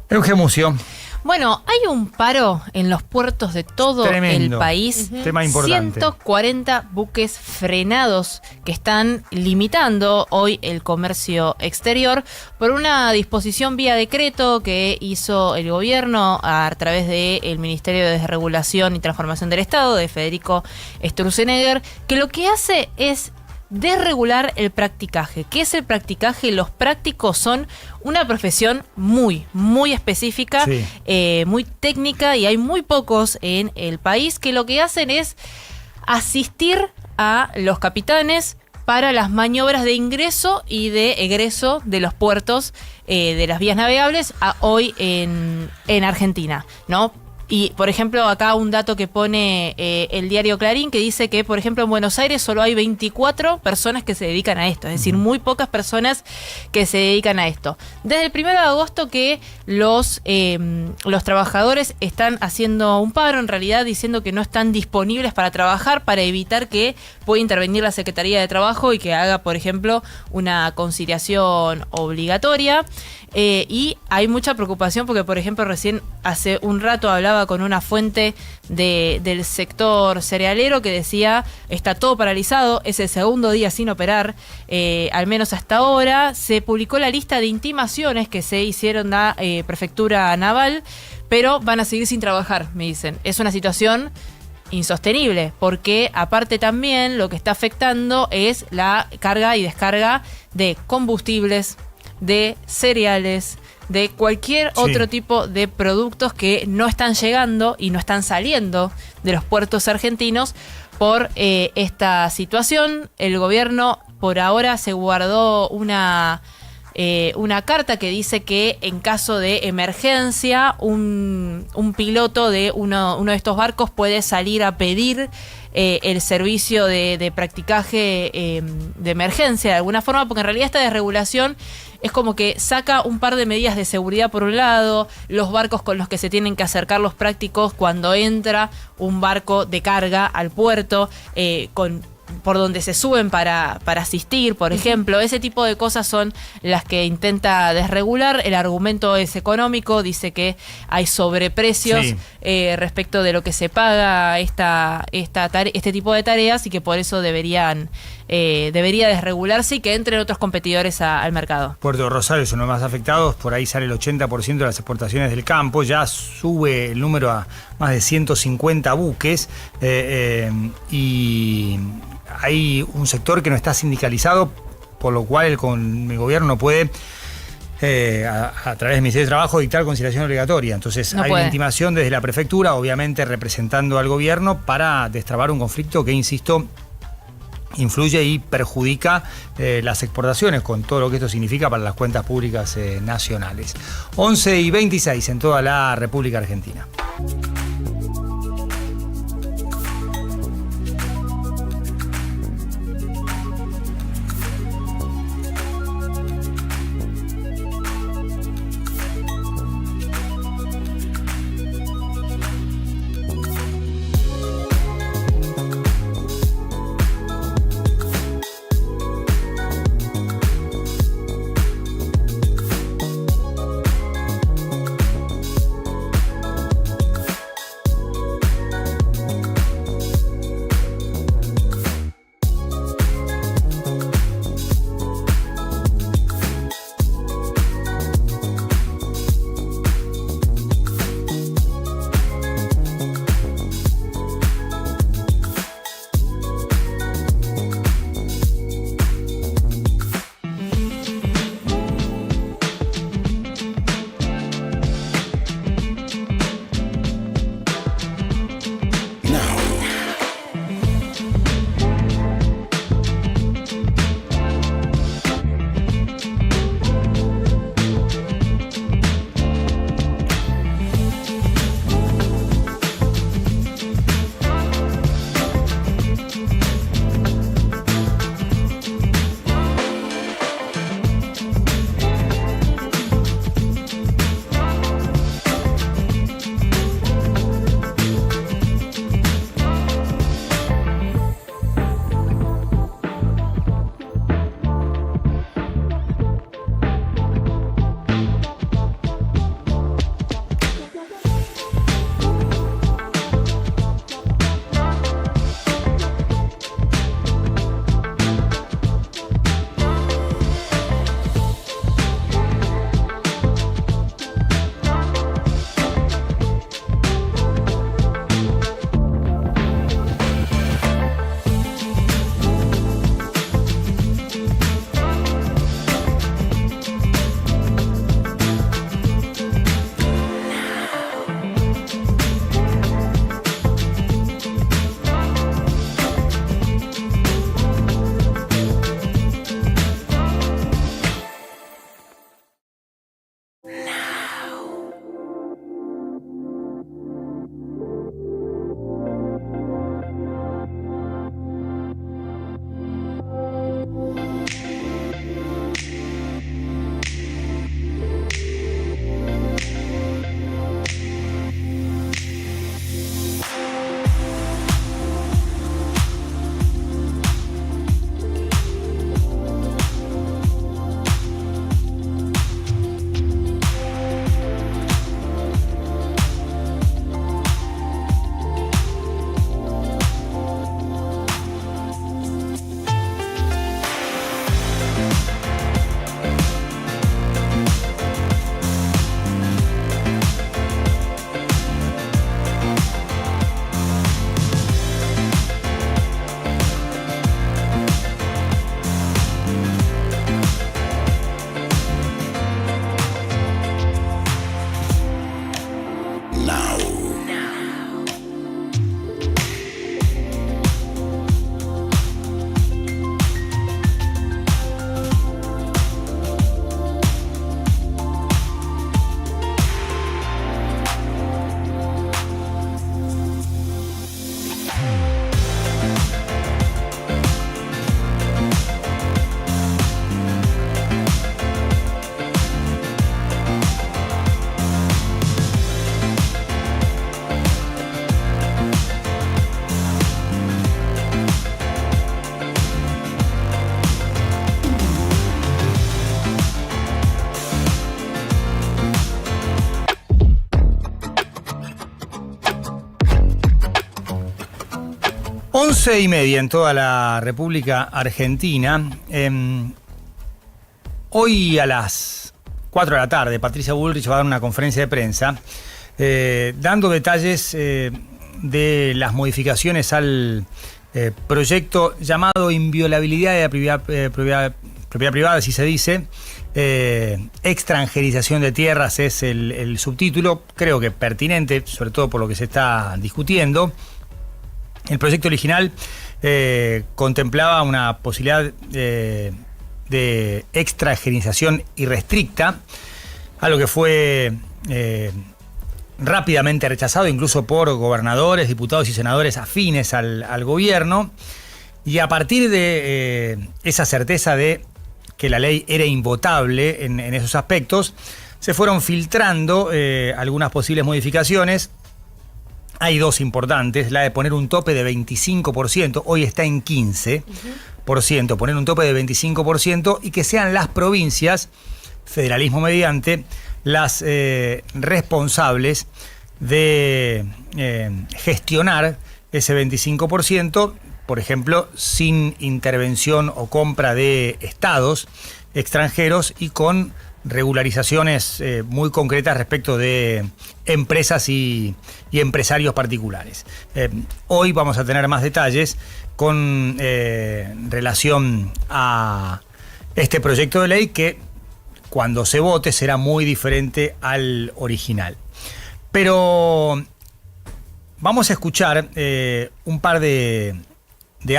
Eugenio Mucio. Bueno, hay un paro en los puertos de todo Tremendo. el país. Tema importante. 140 buques frenados que están limitando hoy el comercio exterior por una disposición vía decreto que hizo el gobierno a través del Ministerio de Desregulación y Transformación del Estado, de Federico Sturzenegger, que lo que hace es desregular el practicaje. ¿Qué es el practicaje? Los prácticos son una profesión muy específica, muy técnica, y hay muy pocos en el país que lo que hacen es asistir a los capitanes para las maniobras de ingreso y de egreso de los puertos de las vías navegables hoy en Argentina, ¿no? Y, por ejemplo, acá un dato que pone el diario Clarín, que dice que, por ejemplo, en Buenos Aires solo hay 24 personas que se dedican a esto. Es decir, muy pocas personas que se dedican a esto. Desde el 1 de agosto que los trabajadores están haciendo un paro, en realidad diciendo que no están disponibles para trabajar, para evitar que pueda intervenir la Secretaría de Trabajo y que haga, por ejemplo, una conciliación obligatoria. Y hay mucha preocupación porque, por ejemplo, recién hace un rato hablaba con una fuente del sector cerealero que decía está todo paralizado, es el segundo día sin operar, al menos hasta ahora. Se publicó la lista de intimaciones que se hicieron a Prefectura Naval, pero van a seguir sin trabajar, me dicen. Es una situación insostenible, porque aparte también lo que está afectando es la carga y descarga de combustibles, de cereales, de cualquier otro tipo de productos que no están llegando y no están saliendo de los puertos argentinos por esta situación. El gobierno por ahora se guardó una carta que dice que en caso de emergencia un piloto de uno de estos barcos puede salir a pedir el servicio de practicaje de emergencia de alguna forma, porque en realidad esta desregulación es como que saca un par de medidas de seguridad por un lado, los barcos con los que se tienen que acercar los prácticos cuando entra un barco de carga al puerto, por donde se suben para asistir, por ejemplo. Ese tipo de cosas son las que intenta desregular. El argumento es económico, dice que hay sobreprecios respecto de lo que se paga este tipo de tareas y que por eso debería desregularse y que entren otros competidores al mercado. Puerto Rosario es uno de los más afectados, por ahí sale el 80% de las exportaciones del campo, ya sube el número a más de 150 buques y hay un sector que no está sindicalizado, por lo cual el gobierno no puede a través del Ministerio de Trabajo, dictar conciliación obligatoria. Entonces No hay puede. una intimación desde la prefectura, obviamente representando al gobierno, para destrabar un conflicto que, insisto, influye y perjudica las exportaciones, con todo lo que esto significa para las cuentas públicas nacionales. 11:26 en toda la República Argentina. Once y media en toda la República Argentina. Hoy a las 4 de la tarde, Patricia Bullrich va a dar una conferencia de prensa dando detalles de las modificaciones al proyecto llamado Inviolabilidad de la propiedad privada, así se dice. Extranjerización de tierras es el subtítulo, creo que pertinente, sobre todo por lo que se está discutiendo. El proyecto original contemplaba una posibilidad de extranjerización irrestricta, algo que fue rápidamente rechazado incluso por gobernadores, diputados y senadores afines al gobierno. Y a partir de esa certeza de que la ley era invotable en esos aspectos, se fueron filtrando algunas posibles modificaciones. Hay dos importantes, la de poner un tope de 25%, hoy está en 15%, poner un tope de 25% y que sean las provincias, federalismo mediante, las responsables de gestionar ese 25%, por ejemplo, sin intervención o compra de estados extranjeros y con regularizaciones muy concretas respecto de empresas y empresarios particulares. Hoy vamos a tener más detalles con relación a este proyecto de ley que cuando se vote será muy diferente al original. Pero vamos a escuchar un par de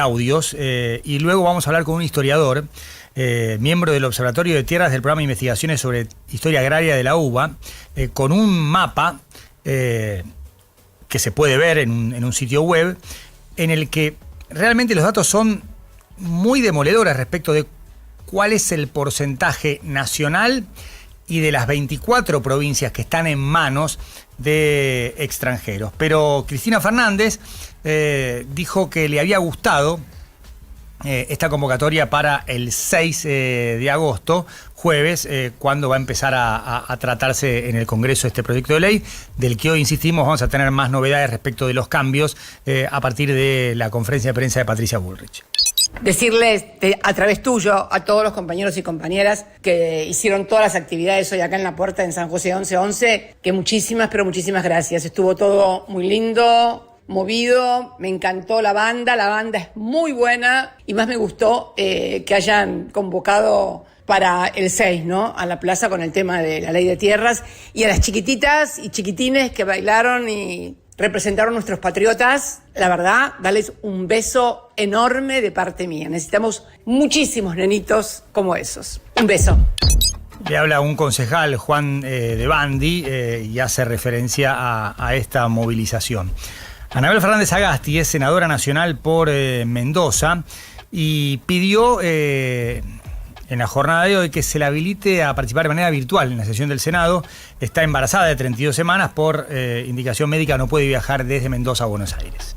audios y luego vamos a hablar con un historiador, miembro del Observatorio de Tierras del Programa de Investigaciones sobre Historia Agraria de la UBA, con un mapa que se puede ver en un sitio web, en el que realmente los datos son muy demoledores respecto de cuál es el porcentaje nacional y de las 24 provincias que están en manos de extranjeros. Pero Cristina Fernández dijo que le había gustado esta convocatoria para el 6 de agosto, jueves, cuando va a empezar a tratarse en el Congreso este proyecto de ley, del que hoy, insistimos, vamos a tener más novedades respecto de los cambios a partir de la conferencia de prensa de Patricia Bullrich. Decirles a través tuyo a todos los compañeros y compañeras que hicieron todas las actividades hoy acá en la puerta en San José 1111, que muchísimas, pero muchísimas gracias. Estuvo todo muy lindo, movido, me encantó la banda es muy buena y más me gustó que hayan convocado para el 6, ¿no? A la plaza con el tema de la ley de tierras y a las chiquititas y chiquitines que bailaron y representaron nuestros patriotas. La verdad, darles un beso enorme de parte mía. Necesitamos muchísimos nenitos como esos. Un beso. Le habla un concejal, Juan de Bandi, y hace referencia a esta movilización. Anabel Fernández Agasti es senadora nacional por Mendoza y pidió en la jornada de hoy que se le habilite a participar de manera virtual en la sesión del Senado. Está embarazada de 32 semanas, por indicación médica no puede viajar desde Mendoza a Buenos Aires.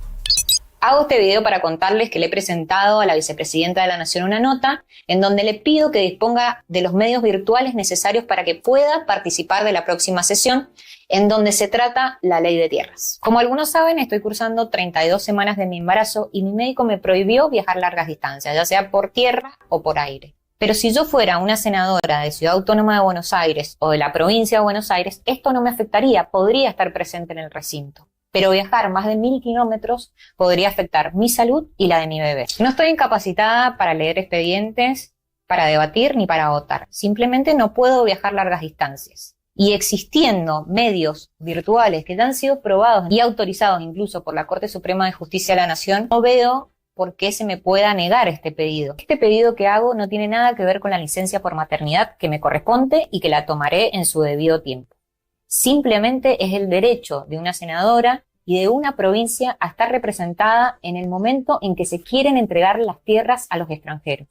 Hago este video para contarles que le he presentado a la vicepresidenta de la Nación una nota en donde le pido que disponga de los medios virtuales necesarios para que pueda participar de la próxima sesión en donde se trata la ley de tierras. Como algunos saben, estoy cursando 32 semanas de mi embarazo y mi médico me prohibió viajar largas distancias, ya sea por tierra o por aire. Pero si yo fuera una senadora de Ciudad Autónoma de Buenos Aires o de la provincia de Buenos Aires, esto no me afectaría, podría estar presente en el recinto. Pero viajar más de 1000 kilómetros podría afectar mi salud y la de mi bebé. No estoy incapacitada para leer expedientes, para debatir ni para votar. Simplemente no puedo viajar largas distancias. Y existiendo medios virtuales que ya han sido probados y autorizados incluso por la Corte Suprema de Justicia de la Nación, no veo por qué se me pueda negar este pedido. Este pedido que hago no tiene nada que ver con la licencia por maternidad que me corresponde y que la tomaré en su debido tiempo. Simplemente es el derecho de una senadora y de una provincia a estar representada en el momento en que se quieren entregar las tierras a los extranjeros.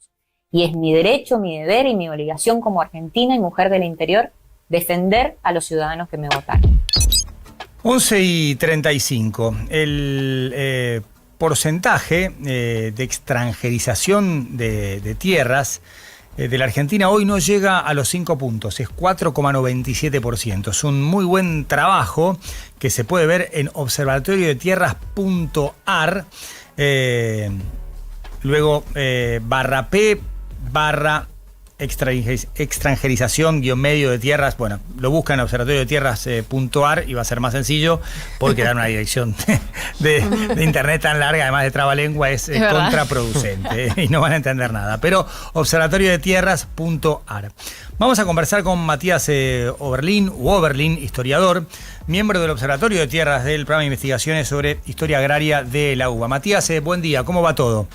Y es mi derecho, mi deber y mi obligación como argentina y mujer del interior defender a los ciudadanos que me votaron. 11:35. El porcentaje de extranjerización de tierras de la Argentina hoy no llega a los 5 puntos, es 4,97%. Es un muy buen trabajo que se puede ver en observatoriodetierras.ar, luego /P/. extranjerización-medio de tierras, bueno, lo buscan en observatorio de tierras.ar y va a ser más sencillo porque dar una dirección de internet tan larga, además de trabalengua, es contraproducente y no van a entender nada. Pero observatorio de tierras.ar. Vamos a conversar con Matías Oberlin, historiador, miembro del Observatorio de Tierras del Programa de Investigaciones sobre Historia Agraria de la UBA. Matías, buen día, ¿cómo va todo?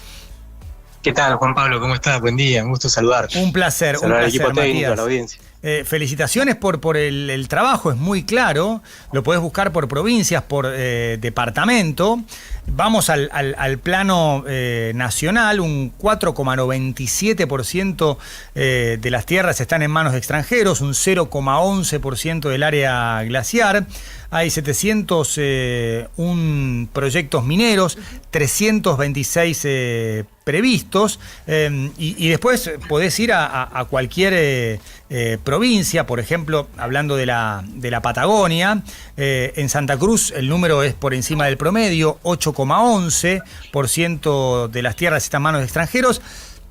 ¿Qué tal, Juan Pablo? ¿Cómo estás? Buen día, un gusto saludarte. Un placer, saludar al equipo Matías. técnico, a la audiencia. Felicitaciones por el trabajo, es muy claro, lo podés buscar por provincias, por departamento. Vamos al plano nacional, un 4,97% de las tierras están en manos de extranjeros, un 0,11% del área glaciar. Hay 701 proyectos mineros, 326 previstos, y después podés ir a cualquier provincia, por ejemplo, hablando de la Patagonia, en Santa Cruz el número es por encima del promedio, 8,11% de las tierras están en manos de extranjeros.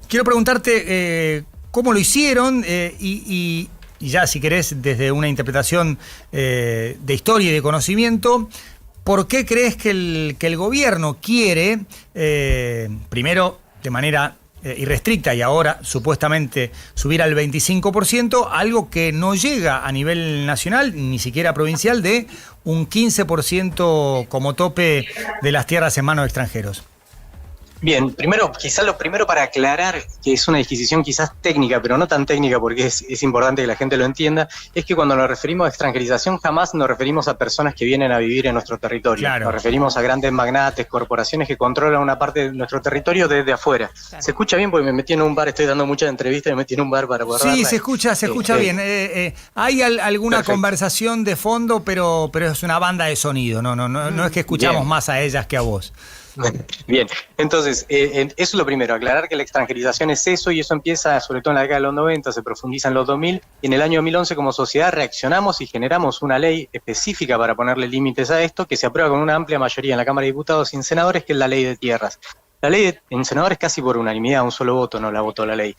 Quiero preguntarte cómo lo hicieron y ya si querés desde una interpretación de historia y de conocimiento, ¿por qué crees que el gobierno quiere, primero de manera irrestricta y ahora supuestamente subir al 25%, algo que no llega a nivel nacional, ni siquiera provincial, de un 15% como tope de las tierras en manos de extranjeros? Bien, quizás lo primero para aclarar, que es una disquisición quizás técnica, pero no tan técnica porque es importante que la gente lo entienda, es que cuando nos referimos a extranjerización jamás nos referimos a personas que vienen a vivir en nuestro territorio. Claro. Nos referimos a grandes magnates, corporaciones que controlan una parte de nuestro territorio desde afuera. Claro. ¿Se escucha bien? Porque me metí en un bar, estoy dando muchas entrevistas y me metí en un bar para poder Sí, se escucha bien. Hay alguna Perfecto. Conversación de fondo, pero es una banda de sonido, no es que escuchamos más a ellas que a vos. Bien, entonces, eso es lo primero, aclarar que la extranjerización es eso y eso empieza sobre todo en la década de los 90, se profundiza en los 2000 y en el año 2011 como sociedad reaccionamos y generamos una ley específica para ponerle límites a esto que se aprueba con una amplia mayoría en la Cámara de Diputados y en senadores, que es la ley de tierras. La ley en senadores casi por unanimidad, un solo voto no la votó la ley.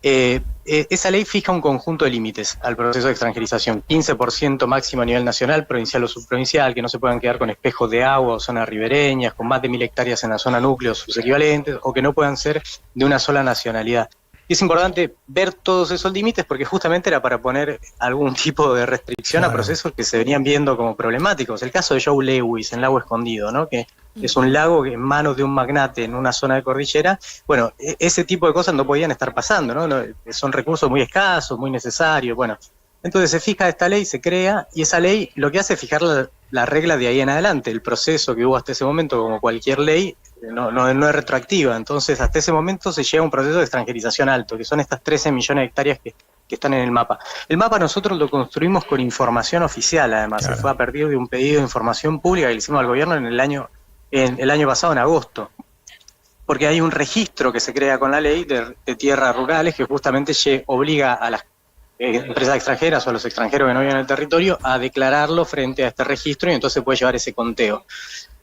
Esa ley fija un conjunto de límites al proceso de extranjerización, 15% máximo a nivel nacional, provincial o subprovincial, que no se puedan quedar con espejos de agua o zonas ribereñas, con más de 1000 hectáreas en la zona núcleo o sus equivalentes, o que no puedan ser de una sola nacionalidad. Y es importante ver todos esos límites porque justamente era para poner algún tipo de restricción a procesos que se venían viendo como problemáticos. El caso de Joe Lewis en Lago Escondido, ¿no? Que es un lago que en manos de un magnate en una zona de cordillera, bueno, ese tipo de cosas no podían estar pasando, ¿no? Son recursos muy escasos, muy necesarios, bueno. Entonces se fija esta ley, se crea, y esa ley lo que hace es fijar la regla de ahí en adelante. El proceso que hubo hasta ese momento, como cualquier ley, no es retroactiva. Entonces hasta ese momento se llega a un proceso de extranjerización alto, que son estas 13 millones de hectáreas que están en el mapa. El mapa nosotros lo construimos con información oficial, además. Claro. Se fue a partir de un pedido de información pública que le hicimos al gobierno en el año pasado, en agosto. Porque hay un registro que se crea con la ley de tierras rurales que justamente obliga a las empresas extranjeras o a los extranjeros que no viven en el territorio a declararlo frente a este registro y entonces puede llevar ese conteo.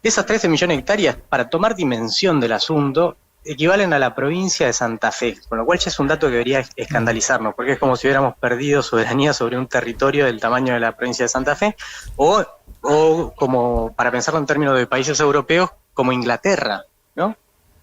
Esas 13 millones de hectáreas, para tomar dimensión del asunto, equivalen a la provincia de Santa Fe, con lo cual ya es un dato que debería escandalizarnos, porque es como si hubiéramos perdido soberanía sobre un territorio del tamaño de la provincia de Santa Fe, o como, para pensarlo en términos de países europeos, como Inglaterra, ¿no?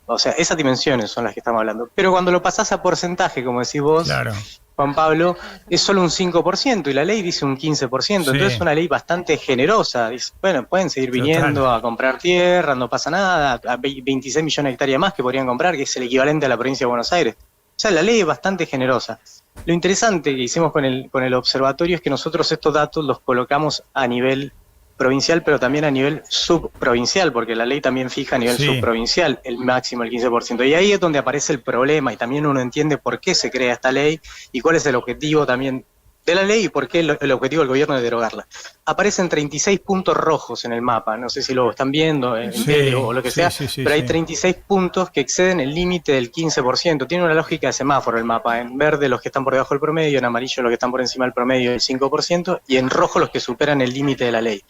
O sea, esas dimensiones son las que estamos hablando. Pero cuando lo pasás a porcentaje, como decís vos, claro, Juan Pablo, es solo un 5% y la ley dice un 15%. Sí. Entonces es una ley bastante generosa. Dice, bueno, pueden seguir viniendo a comprar tierra, no pasa nada. A 26 millones de hectáreas más que podrían comprar, que es el equivalente a la provincia de Buenos Aires. O sea, la ley es bastante generosa. Lo interesante que hicimos con el observatorio es que nosotros estos datos los colocamos a nivel provincial, pero también a nivel subprovincial, porque la ley también fija a nivel subprovincial el máximo, el 15%. Y ahí es donde aparece el problema, y también uno entiende por qué se crea esta ley, y cuál es el objetivo también de la ley, y por qué el objetivo del gobierno es derogarla. Aparecen 36 puntos rojos en el mapa, no sé si lo están viendo o lo que sea, pero hay 36 puntos que exceden el límite del 15%. Tiene una lógica de semáforo el mapa, en verde los que están por debajo del promedio, en amarillo los que están por encima del promedio del 5%, y en rojo los que superan el límite de la ley.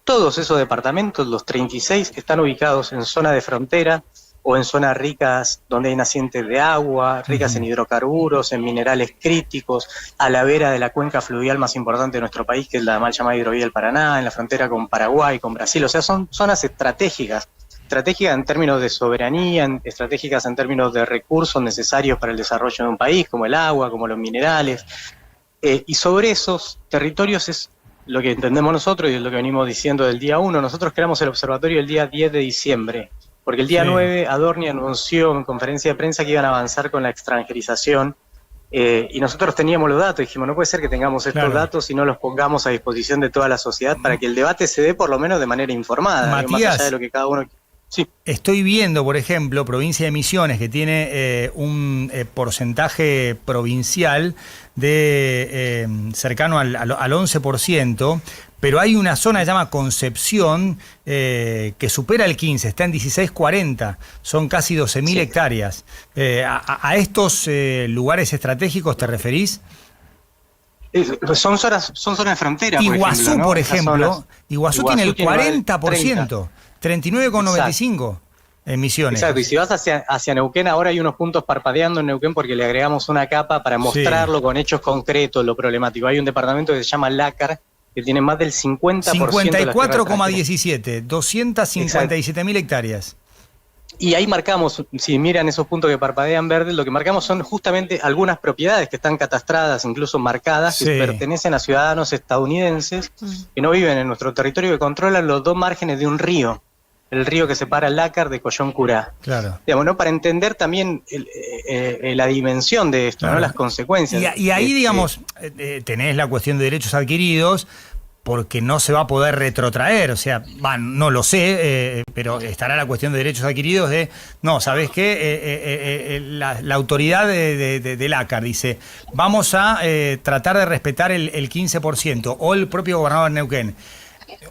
Todos esos departamentos, los 36, están ubicados en zona de frontera o en zonas ricas donde hay nacientes de agua, ricas en hidrocarburos, en minerales críticos, a la vera de la cuenca fluvial más importante de nuestro país, que es la mal llamada hidrovía del Paraná, en la frontera con Paraguay, con Brasil. O sea, son zonas estratégicas en términos de soberanía, estratégicas en términos de recursos necesarios para el desarrollo de un país, como el agua, como los minerales. Y sobre esos territorios es lo que entendemos nosotros y es lo que venimos diciendo del día 1. Nosotros creamos el observatorio el día 10 de diciembre, porque el día 9 Adorni anunció en conferencia de prensa que iban a avanzar con la extranjerización, y nosotros teníamos los datos, dijimos, no puede ser que tengamos estos datos y no los pongamos a disposición de toda la sociedad para que el debate se dé por lo menos de manera informada, Matías, más allá de lo que cada uno... Sí. Estoy viendo, por ejemplo, provincia de Misiones, que tiene un porcentaje provincial de cercano al 11%, pero hay una zona que se llama Concepción que supera el 15%, está en 16,40, son casi 12.000 hectáreas. ¿A estos lugares estratégicos te referís? Son zonas de frontera, Iguazú, por ejemplo, Iguazú tiene el 40%. 39,95 en Misiones. Exacto, y si vas hacia Neuquén, ahora hay unos puntos parpadeando en Neuquén porque le agregamos una capa para mostrarlo con hechos concretos, lo problemático. Hay un departamento que se llama Lácar, que tiene más del 50% 54,17, 257.000 hectáreas. Y ahí marcamos, si miran esos puntos que parpadean verdes, lo que marcamos son justamente algunas propiedades que están catastradas, incluso marcadas, que pertenecen a ciudadanos estadounidenses que no viven en nuestro territorio, que controlan los dos márgenes de un río, el río que separa Lácar de Collón Curá. Claro. Digamos, ¿no? Para entender también la dimensión de esto, ¿no? Las consecuencias. Y ahí, digamos, tenés la cuestión de derechos adquiridos, porque no se va a poder retrotraer, o sea, no lo sé, pero estará la cuestión de derechos adquiridos de, no, ¿sabés qué? La autoridad de Lácar dice, vamos a tratar de respetar el 15%, o el propio gobernador de Neuquén.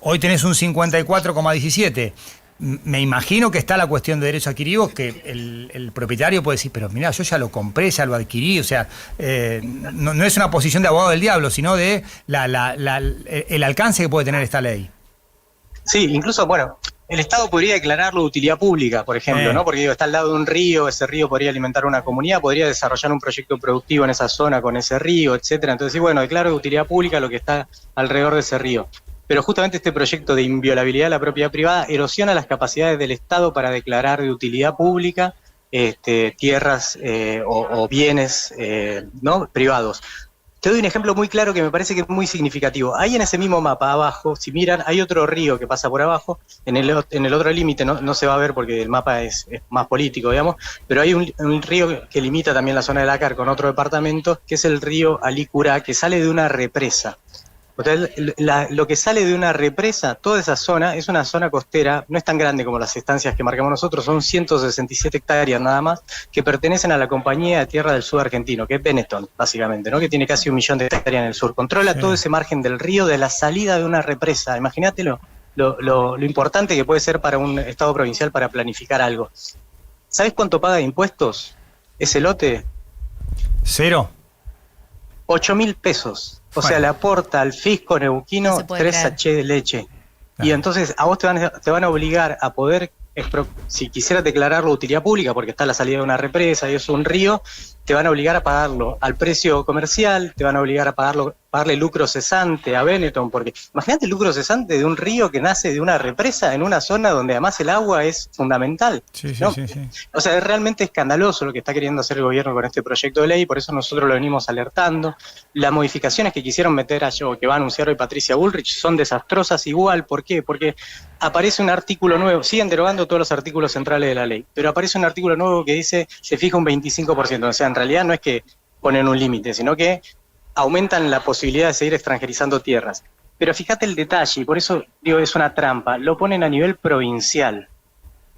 Hoy tenés un 54,17%. Me imagino que está la cuestión de derechos adquiridos, que el propietario puede decir, pero mirá, yo ya lo compré, ya lo adquirí, o sea, no es una posición de abogado del diablo, sino de el alcance que puede tener esta ley. Sí, incluso, bueno, el Estado podría declararlo de utilidad pública, por ejemplo, ¿no? Porque está al lado de un río, ese río podría alimentar una comunidad, podría desarrollar un proyecto productivo en esa zona con ese río, etcétera. Entonces, sí, bueno, declaro de utilidad pública lo que está alrededor de ese río. Pero justamente este proyecto de inviolabilidad de la propiedad privada erosiona las capacidades del Estado para declarar de utilidad pública tierras o bienes ¿no? privados. Te doy un ejemplo muy claro que me parece que es muy significativo. Ahí en ese mismo mapa abajo, si miran, hay otro río que pasa por abajo, en el otro límite no se va a ver porque el mapa es más político, digamos, pero hay un río que limita también la zona de Lácar con otro departamento, que es el río Alicurá, que sale de una represa. Entonces, lo que sale de una represa, toda esa zona, es una zona costera, no es tan grande como las estancias que marcamos nosotros, son 167 hectáreas nada más, que pertenecen a la Compañía de Tierra del Sur Argentino, que es Benetton, básicamente, ¿no? Que tiene casi 1 millón de hectáreas en el sur. Controla todo ese margen del río de la salida de una represa. Imagínatelo, lo importante que puede ser para un Estado provincial para planificar algo. ¿Sabes cuánto paga de impuestos ese lote? 0. 8.000 pesos. O sea, le aporta al fisco neuquino 3 sachets de leche. Y entonces a vos te van a obligar a poder, si quisieras declararlo de utilidad pública, porque está a la salida de una represa y es un río, te van a obligar a pagarlo al precio comercial, te van a obligar a pagarle lucro cesante a Benetton, porque imagínate el lucro cesante de un río que nace de una represa en una zona donde además el agua es fundamental. Sí. O sea, es realmente escandaloso lo que está queriendo hacer el gobierno con este proyecto de ley, por eso nosotros lo venimos alertando. Las modificaciones que quisieron meter o que va a anunciar hoy Patricia Bullrich son desastrosas igual. ¿Por qué? Porque aparece un artículo nuevo, siguen derogando todos los artículos centrales de la ley, pero aparece un artículo nuevo que dice, se fija un 25%, o sea, en realidad no es que ponen un límite, sino que aumentan la posibilidad de seguir extranjerizando tierras. Pero fíjate el detalle, y por eso digo es una trampa, lo ponen a nivel provincial.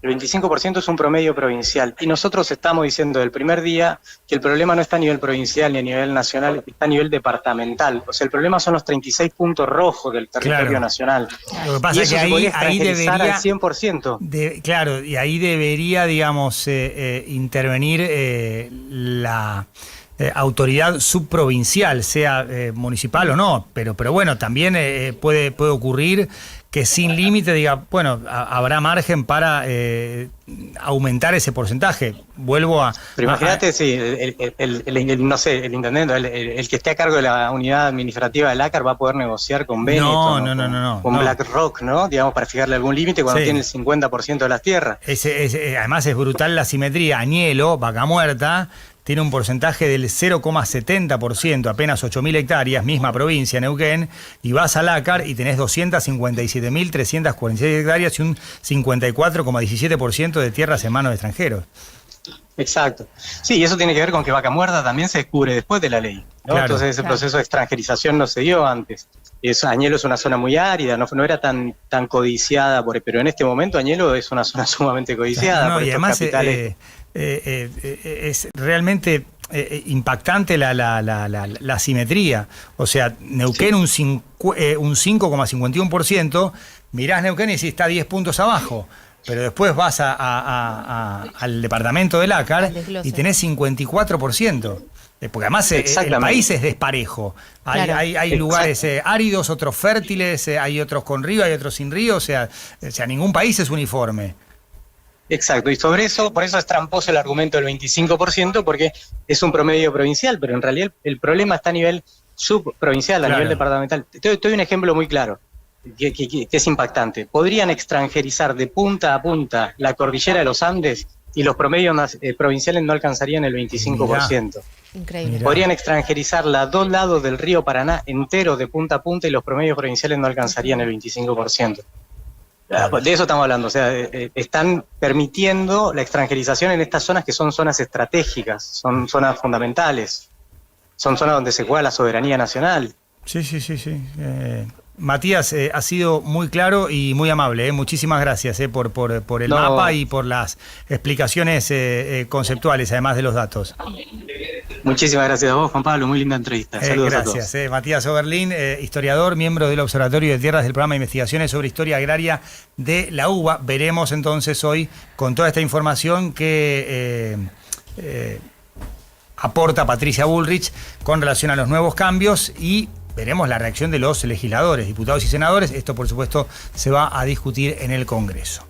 El 25% es un promedio provincial. Y nosotros estamos diciendo del primer día que el problema no está a nivel provincial ni a nivel nacional, está a nivel departamental. O sea, el problema son los 36 puntos rojos del territorio nacional. Lo que pasa y es eso que ahí debería al 100%. Claro, y ahí debería, digamos, intervenir la autoridad subprovincial, sea municipal o no, pero bueno, también puede ocurrir que sin límite diga, bueno, habrá margen para aumentar ese porcentaje. Vuelvo a... Pero imagínate, sí, no sé, el intendente, el que esté a cargo de la unidad administrativa del ACAR va a poder negociar con Benetton, con BlackRock, ¿no? Digamos, para fijarle algún límite cuando tiene el 50% de las tierras. Además es brutal la simetría. Añelo, Vaca Muerta, tiene un porcentaje del 0,70%, apenas 8.000 hectáreas, misma provincia, Neuquén, y vas al ACAR y tenés 257.346 hectáreas y un 54,17% de tierras en manos de extranjeros. Exacto. Sí, y eso tiene que ver con que Vaca Muerta también se descubre después de la ley, ¿no? Claro, entonces ese proceso de extranjerización no se dio antes. Añelo es una zona muy árida, no era tan codiciada, pero en este momento Añelo es una zona sumamente codiciada. No, y además es realmente impactante la simetría. O sea, Neuquén un 5,51%, mirás Neuquén y decís, está 10 puntos abajo. Pero después vas al departamento del ACAR y tenés 54%. Porque además el país es desparejo. Hay lugares áridos, otros fértiles, hay otros con río, hay otros sin río. O sea, ningún país es uniforme. Exacto, y sobre eso, por eso es tramposo el argumento del 25%, porque es un promedio provincial, pero en realidad el problema está a nivel subprovincial, a nivel departamental. Te doy un ejemplo muy claro, que es impactante. Podrían extranjerizar de punta a punta la cordillera de los Andes y los promedios provinciales no alcanzarían el 25%. Increíble. Podrían extranjerizar los 2 lados del río Paraná entero de punta a punta y los promedios provinciales no alcanzarían el 25%. De eso estamos hablando, o sea, están permitiendo la extranjerización en estas zonas que son zonas estratégicas, son zonas fundamentales, son zonas donde se juega la soberanía nacional. Sí. Matías, ha sido muy claro y muy amable. Muchísimas gracias por el mapa y por las explicaciones conceptuales, además de los datos. Muchísimas gracias a vos, Juan Pablo. Muy linda entrevista. Saludos a todos. Gracias. Matías Oberlin, historiador, miembro del Observatorio de Tierras del Programa de Investigaciones sobre Historia Agraria de la UBA. Veremos entonces hoy, con toda esta información que aporta Patricia Bullrich con relación a los nuevos cambios, y veremos la reacción de los legisladores, diputados y senadores. Esto, por supuesto, se va a discutir en el Congreso.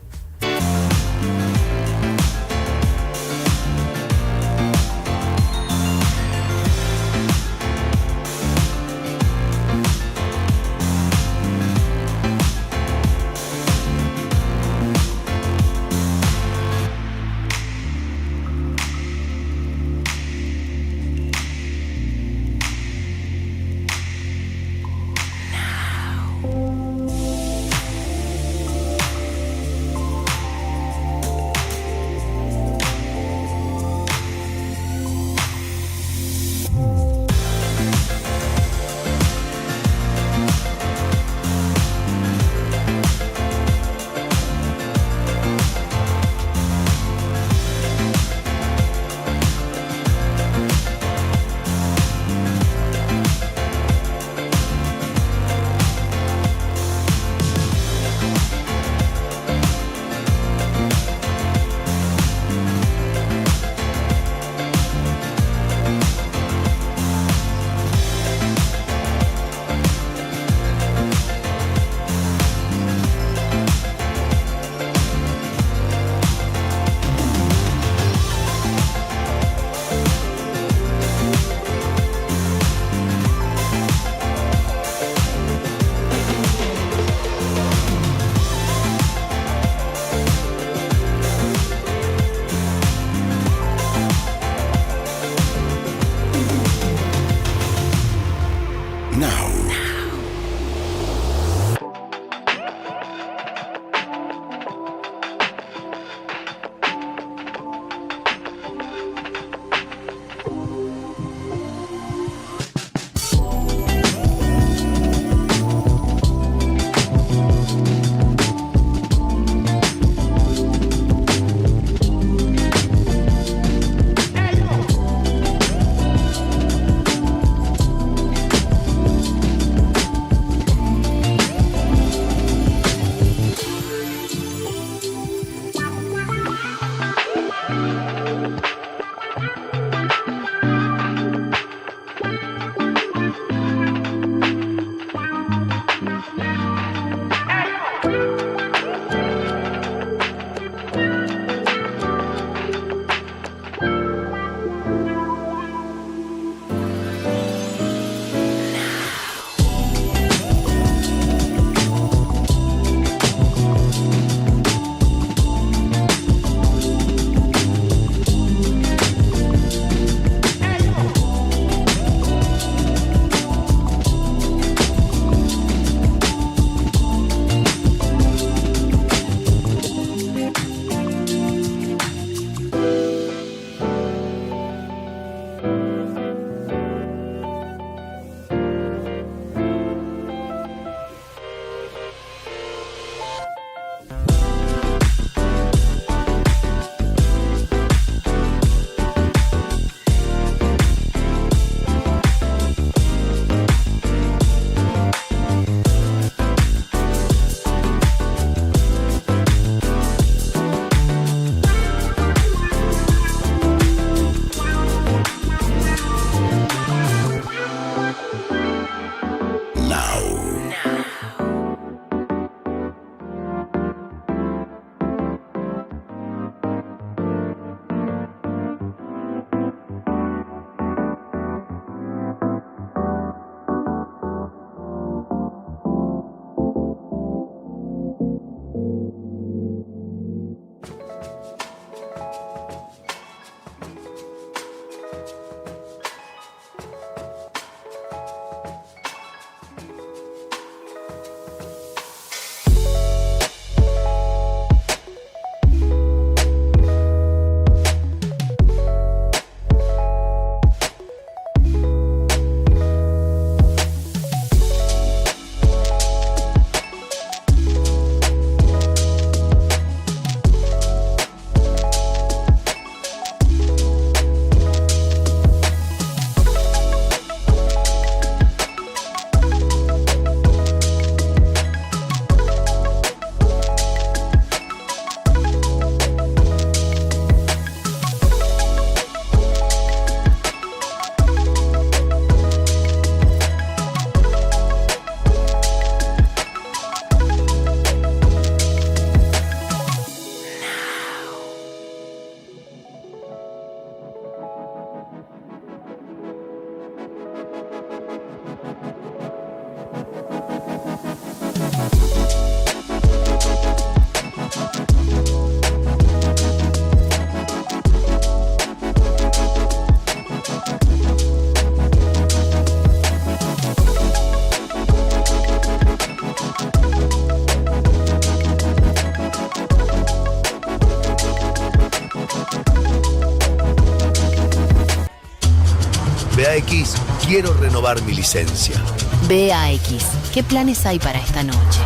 BAX, quiero renovar mi licencia. BAX, ¿qué planes hay para esta noche?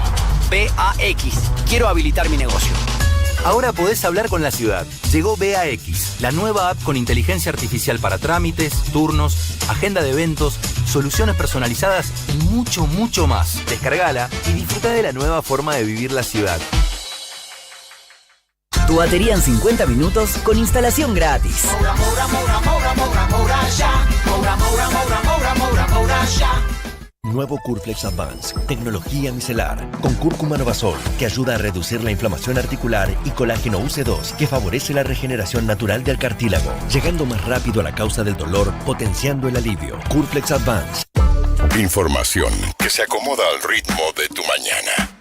BAX, quiero habilitar mi negocio. Ahora podés hablar con la ciudad. Llegó BAX, la nueva app con inteligencia artificial para trámites, turnos, agenda de eventos, soluciones personalizadas y mucho, mucho más. Descargala y disfruta de la nueva forma de vivir la ciudad. Tu batería en 50 minutos con instalación gratis. Nuevo Curflex Advance, tecnología micelar, con cúrcuma Novasol, que ayuda a reducir la inflamación articular, y colágeno UC2, que favorece la regeneración natural del cartílago, llegando más rápido a la causa del dolor, potenciando el alivio. Curflex Advance. Información que se acomoda al ritmo de tu mañana.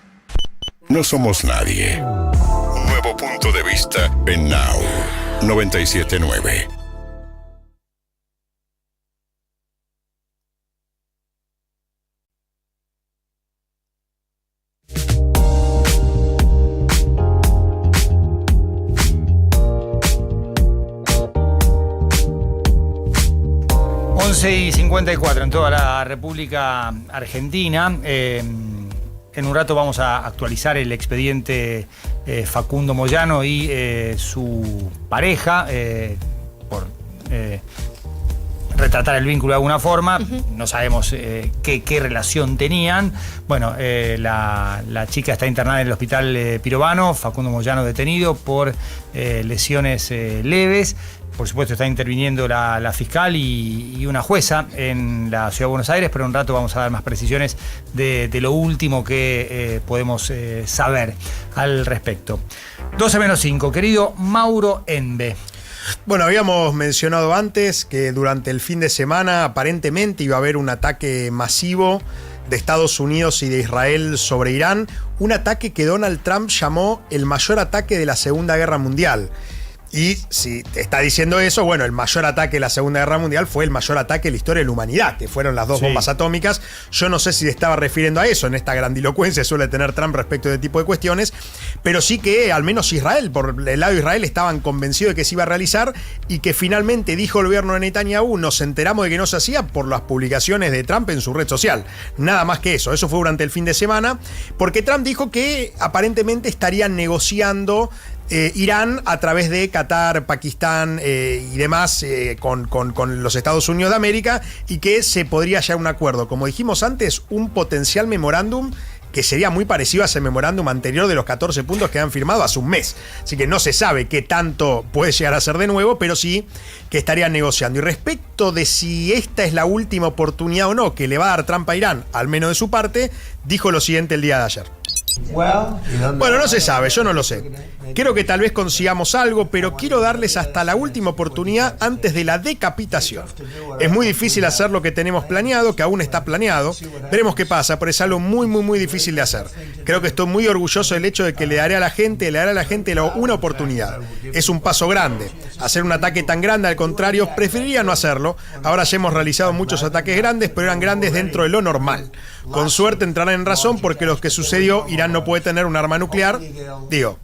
No somos nadie. Un nuevo punto de vista en Now 97.9. Y 54 en toda la República Argentina. En un rato vamos a actualizar el expediente Facundo Moyano y su pareja por retratar el vínculo de alguna forma. No sabemos qué relación tenían. Bueno, la chica está internada en el hospital Pirovano, Facundo Moyano detenido por lesiones leves. Por supuesto está interviniendo la fiscal y una jueza en la Ciudad de Buenos Aires, pero en un rato vamos a dar más precisiones de lo último que podemos saber al respecto. 12:05, querido Mauro Enbe. Bueno, habíamos mencionado antes que durante el fin de semana aparentemente iba a haber un ataque masivo de Estados Unidos y de Israel sobre Irán, un ataque que Donald Trump llamó el mayor ataque de la Segunda Guerra Mundial. Y si te está diciendo eso, bueno, el mayor ataque de la Segunda Guerra Mundial fue el mayor ataque de la historia de la humanidad, que fueron las dos bombas atómicas. Yo no sé si se estaba refiriendo a eso, en esta grandilocuencia suele tener Trump respecto de este tipo de cuestiones, pero sí que al menos Israel, por el lado de Israel, estaban convencidos de que se iba a realizar y que finalmente dijo el gobierno de Netanyahu, nos enteramos de que no se hacía por las publicaciones de Trump en su red social. Nada más que eso fue durante el fin de semana, porque Trump dijo que aparentemente estarían negociando Irán a través de Qatar, Pakistán y demás con los Estados Unidos de América, y que se podría hallar un acuerdo. Como dijimos antes, un potencial memorándum que sería muy parecido a ese memorándum anterior de los 14 puntos que han firmado hace un mes. Así que no se sabe qué tanto puede llegar a ser de nuevo, pero sí que estarían negociando. Y respecto de si esta es la última oportunidad o no que le va a dar Trump a Irán, al menos de su parte, dijo lo siguiente el día de ayer. Bueno, no se sabe, yo no lo sé. Creo que tal vez consigamos algo, pero quiero darles hasta la última oportunidad antes de la decapitación. Es muy difícil hacer lo que tenemos planeado, que aún está planeado. Veremos qué pasa, pero es algo muy, muy, muy difícil de hacer. Creo que estoy muy orgulloso del hecho de que le daré a la gente una oportunidad. Es un paso grande. Hacer un ataque tan grande, al contrario, preferiría no hacerlo. Ahora ya hemos realizado muchos ataques grandes, pero eran grandes dentro de lo normal. Con suerte entrarán en razón, porque lo que sucedió, Irán no puede tener un arma nuclear. Digo,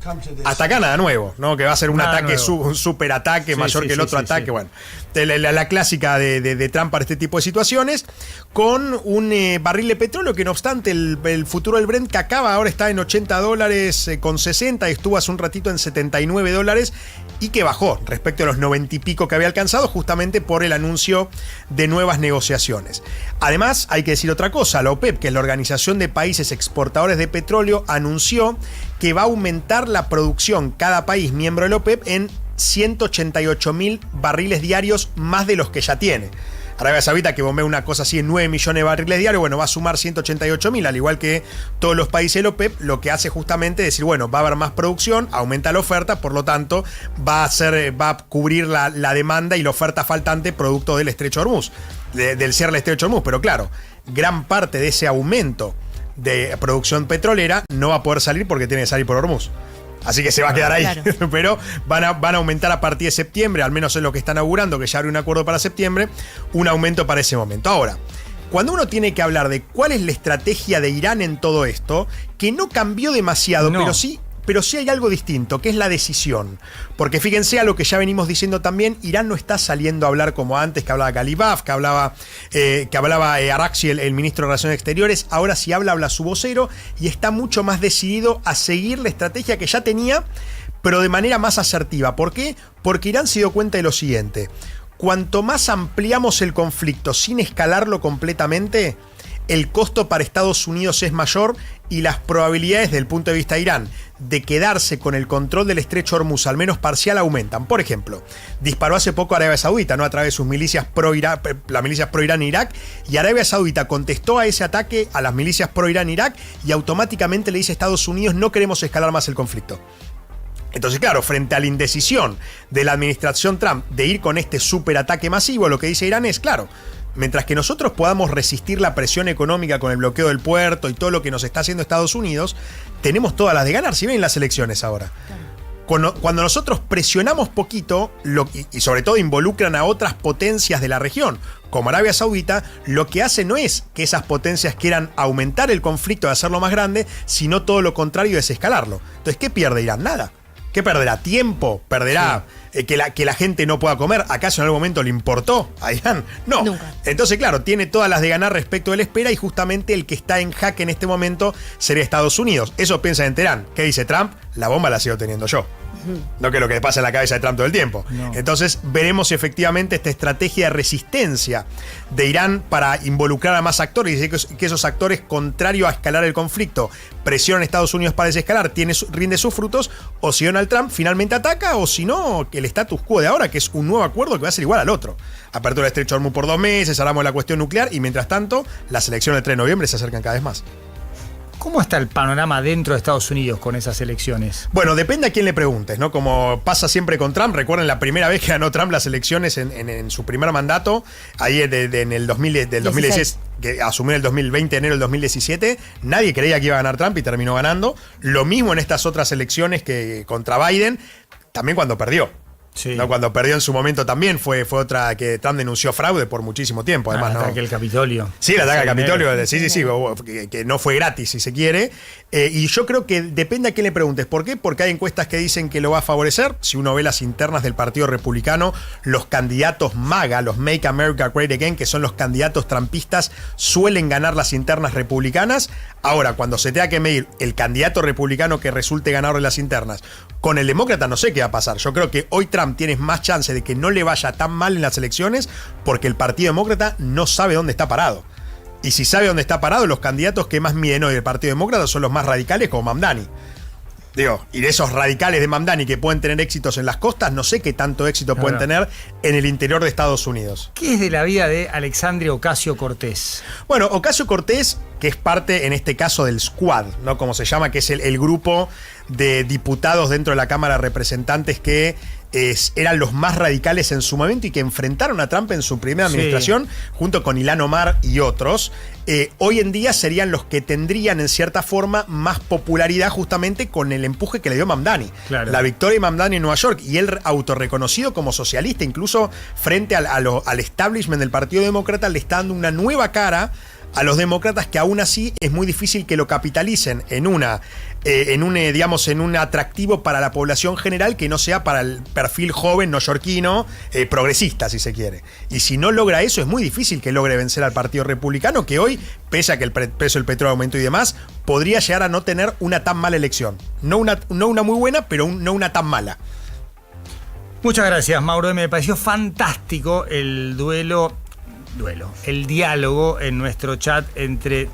hasta acá nada nuevo, ¿no? Que va a ser un ataque, un superataque mayor que el otro ataque. Bueno, la clásica de Trump para este tipo de situaciones, con un barril de petróleo que, no obstante, el futuro del Brent, que acaba ahora está en $80 con 60, estuvo hace un ratito en $79 y que bajó respecto a los 90 y pico que había alcanzado, justamente por el anuncio de nuevas negociaciones. Además, hay que decir otra cosa, la OPEP, que es la Organización de Países Exportadores de Petróleo, anunció que va a aumentar la producción cada país miembro de la OPEP en 188.000 barriles diarios más de los que ya tiene. Arabia Saudita, que bombea una cosa así en 9 millones de barriles diarios, bueno, va a sumar 188.000, al igual que todos los países de la OPEP, lo que hace justamente decir, bueno, va a haber más producción, aumenta la oferta, por lo tanto, va a cubrir la demanda y la oferta faltante producto del Estrecho de Hormuz, del cierre del Estrecho de Hormuz. Pero claro, gran parte de ese aumento de producción petrolera no va a poder salir porque tiene que salir por Hormuz. Así que se va a quedar ahí, claro. Pero van a aumentar a partir de septiembre, al menos es lo que están augurando, que ya abre un acuerdo para septiembre, un aumento para ese momento. Ahora, cuando uno tiene que hablar de cuál es la estrategia de Irán en todo esto, que no cambió demasiado, pero sí pero sí hay algo distinto, que es la decisión. Porque fíjense a lo que ya venimos diciendo también, Irán no está saliendo a hablar como antes, que hablaba Galibaf, que hablaba Araghchi, el ministro de Relaciones Exteriores. Ahora si habla su vocero, y está mucho más decidido a seguir la estrategia que ya tenía, pero de manera más asertiva. ¿Por qué? Porque Irán se dio cuenta de lo siguiente: cuanto más ampliamos el conflicto sin escalarlo completamente, el costo para Estados Unidos es mayor y las probabilidades desde el punto de vista de Irán de quedarse con el control del estrecho Hormuz, al menos parcial, aumentan. Por ejemplo, disparó hace poco Arabia Saudita, ¿no? A través de sus milicias pro-Irán, las milicias pro-Irán en Irak, y Arabia Saudita contestó a ese ataque a las milicias pro-Irán en Irak y automáticamente le dice a Estados Unidos: no queremos escalar más el conflicto. Entonces, claro, frente a la indecisión de la administración Trump de ir con este superataque masivo, lo que dice Irán es, claro, mientras que nosotros podamos resistir la presión económica con el bloqueo del puerto y todo lo que nos está haciendo Estados Unidos, tenemos todas las de ganar. Si ven las elecciones ahora. Cuando nosotros presionamos poquito, y sobre todo involucran a otras potencias de la región, como Arabia Saudita, lo que hace no es que esas potencias quieran aumentar el conflicto y hacerlo más grande, sino todo lo contrario, desescalarlo. Entonces, ¿qué pierde Irán? Nada. ¿Qué perderá? ¿Tiempo? ¿Perderá que la gente no pueda comer? ¿Acaso en algún momento le importó a Irán? No. Nunca. Entonces, claro, tiene todas las de ganar respecto de la espera, y justamente el que está en jaque en este momento sería Estados Unidos. Eso piensa en Teherán. ¿Qué dice Trump? La bomba la sigo teniendo yo. No que lo que pasa en la cabeza de Trump todo el tiempo. No. Entonces veremos efectivamente esta estrategia de resistencia de Irán para involucrar a más actores y decir que esos actores, contrario a escalar el conflicto, presionan a Estados Unidos para desescalar, rinde sus frutos, o si Donald Trump finalmente ataca, o si no, que el status quo de ahora, que es un nuevo acuerdo que va a ser igual al otro. Apertura del estrecho Hormuz por 2 meses, hablamos de la cuestión nuclear, y mientras tanto, las elecciones del 3 de noviembre se acercan cada vez más. ¿Cómo está el panorama dentro de Estados Unidos con esas elecciones? Bueno, depende a quién le preguntes, ¿no? Como pasa siempre con Trump. Recuerden la primera vez que ganó Trump las elecciones en su primer mandato, ahí en el 2016, que asumió el 2020, enero del 2017. Nadie creía que iba a ganar Trump y terminó ganando. Lo mismo en estas otras elecciones que contra Biden, también cuando perdió. Sí. ¿No? Cuando perdió en su momento también fue otra que Trump denunció fraude por muchísimo tiempo. Además, el ataque al Capitolio. Sí, el ataque al Capitolio. Sí, que no fue gratis, si se quiere. Y yo creo que depende a quién le preguntes. ¿Por qué? Porque hay encuestas que dicen que lo va a favorecer. Si uno ve las internas del Partido Republicano, los candidatos MAGA, los Make America Great Again, que son los candidatos trampistas, suelen ganar las internas republicanas. Ahora, cuando se tenga que medir el candidato republicano que resulte ganador de las internas con el demócrata, no sé qué va a pasar. Yo creo que hoy Trump tiene más chance de que no le vaya tan mal en las elecciones, porque el Partido Demócrata no sabe dónde está parado. Y si sabe dónde está parado, los candidatos que más miden hoy del Partido Demócrata son los más radicales, como Mamdani. Y de esos radicales de Mamdani que pueden tener éxitos en las costas, no sé qué tanto éxito pueden tener en el interior de Estados Unidos. ¿Qué es de la vida de Alexandria Ocasio-Cortez? Bueno, Ocasio-Cortez, que es parte en este caso del Squad, ¿no? Como se llama, que es el grupo de diputados dentro de la Cámara de Representantes que eran los más radicales en su momento y que enfrentaron a Trump en su primera administración, junto con Ilhan Omar y otros. Hoy en día serían los que tendrían en cierta forma más popularidad, justamente con el empuje que le dio Mamdani. Claro. La victoria de Mamdani en Nueva York, y él autorreconocido como socialista, incluso frente al establishment del Partido Demócrata, le está dando una nueva cara a los demócratas, que aún así es muy difícil que lo capitalicen en un atractivo para la población general que no sea para el perfil joven neoyorquino progresista, si se quiere. Y si no logra eso, es muy difícil que logre vencer al Partido Republicano, que hoy, pese a que el precio del petróleo aumentó y demás, podría llegar a no tener una tan mala elección. No una muy buena, pero no una tan mala. Muchas gracias, Mauro. Me pareció fantástico el diálogo en nuestro chat entre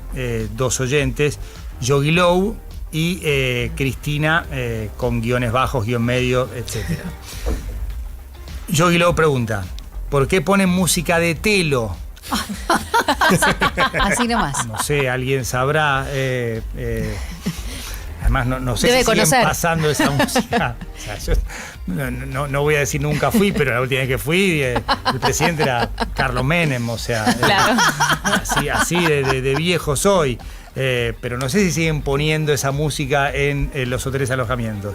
dos oyentes, Yogi Low y Cristina, con guiones bajos, guión medio, etc. Yogi Low pregunta: ¿por qué ponen música de Telo? Así nomás. No sé, alguien sabrá. Además, no sé Debe si conocer. siguen pasando esa música. O sea, yo no voy a decir nunca fui, pero la última vez que fui, el presidente era Carlos Menem, o sea, claro. así de viejo soy. Pero no sé si siguen poniendo esa música en los hoteles alojamientos.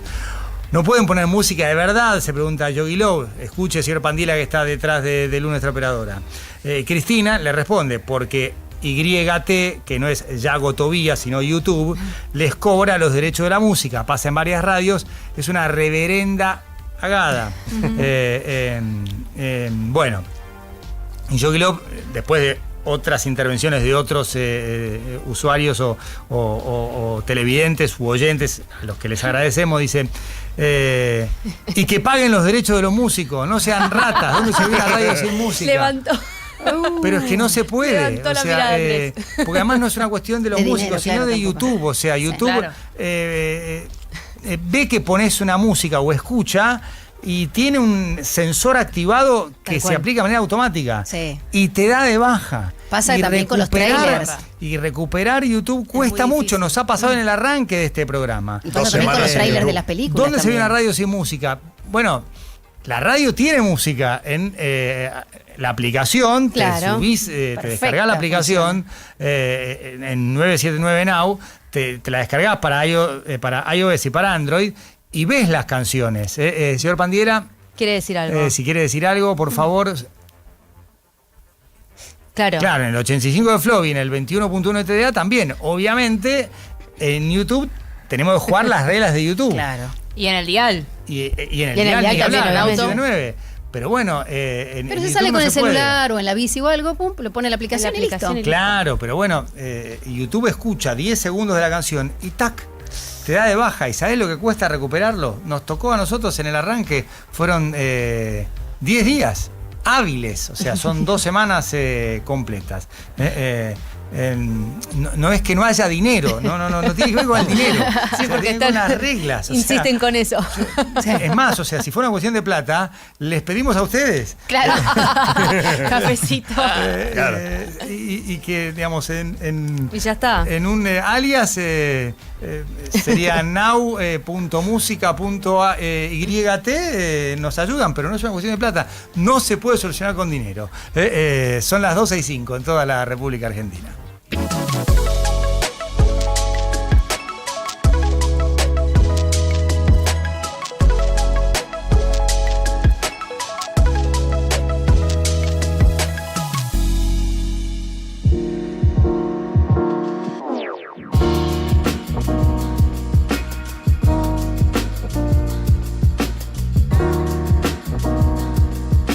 ¿No pueden poner música de verdad?, se pregunta Yogi Low. Escuche, señor Pandila, que está detrás de nuestra operadora. Cristina le responde: porque YT, que no es Yago Tobías, sino YouTube, les cobra los derechos de la música. Pasa en varias radios, es una reverenda cagada. Bueno, y Yogi Love, después de otras intervenciones de otros usuarios o televidentes u oyentes, a los que les agradecemos, dice, y que paguen los derechos de los músicos, no sean ratas. ¿Dónde se ve una radio sin música? Levantó. Pero es que no se puede. Levantó la mirada, Andrés. Porque además no es una cuestión de los músicos, sino de YouTube. O sea, YouTube claro. Ve que pones una música o escucha y tiene un sensor activado que se aplica de manera automática. Sí. Y te da de baja. Pasa y también con los trailers. Y recuperar YouTube cuesta mucho. Nos ha pasado en el arranque de este programa. Y pasa también con los trailers de las películas. ¿Dónde se ve también. una radio sin música? Bueno, la radio tiene música en la aplicación, Claro. te subís, te descargás la aplicación en 979 Now, te la descargás para iOS y para Android y ves las canciones. Señor Pandiera, ¿Quiere decir algo? si quiere decir algo, por favor. Claro. Claro, en el 85 de Flow y en el 21.1 de TDA también. Obviamente, en YouTube tenemos que jugar las reglas de YouTube. Claro. Y en el dial. Y en el Y en el dial dial ni también, hablar, en el en auto. 9. Pero bueno, Pero en se YouTube sale no con el se puede. celular o en la bici o algo, pum, lo pone la aplicación, y listo. Claro, pero bueno, YouTube escucha 10 segundos de la canción y tac, te da de baja. ¿Y sabés lo que cuesta recuperarlo? Nos tocó a nosotros en el arranque, fueron 10 días hábiles, o sea, son 2 semanas completas. No es que no haya dinero, no tiene que ver con el dinero. Sí, porque tiene con las reglas. Insisten con eso. Es más, o sea, si fuera una cuestión de plata, les pedimos a ustedes. Claro. Cafecito. Y que, digamos, Y ya está. en un alias sería now.musica.yt, nos ayudan, pero no es una cuestión de plata. No se puede solucionar con dinero. Son las 12:05 en toda la República Argentina.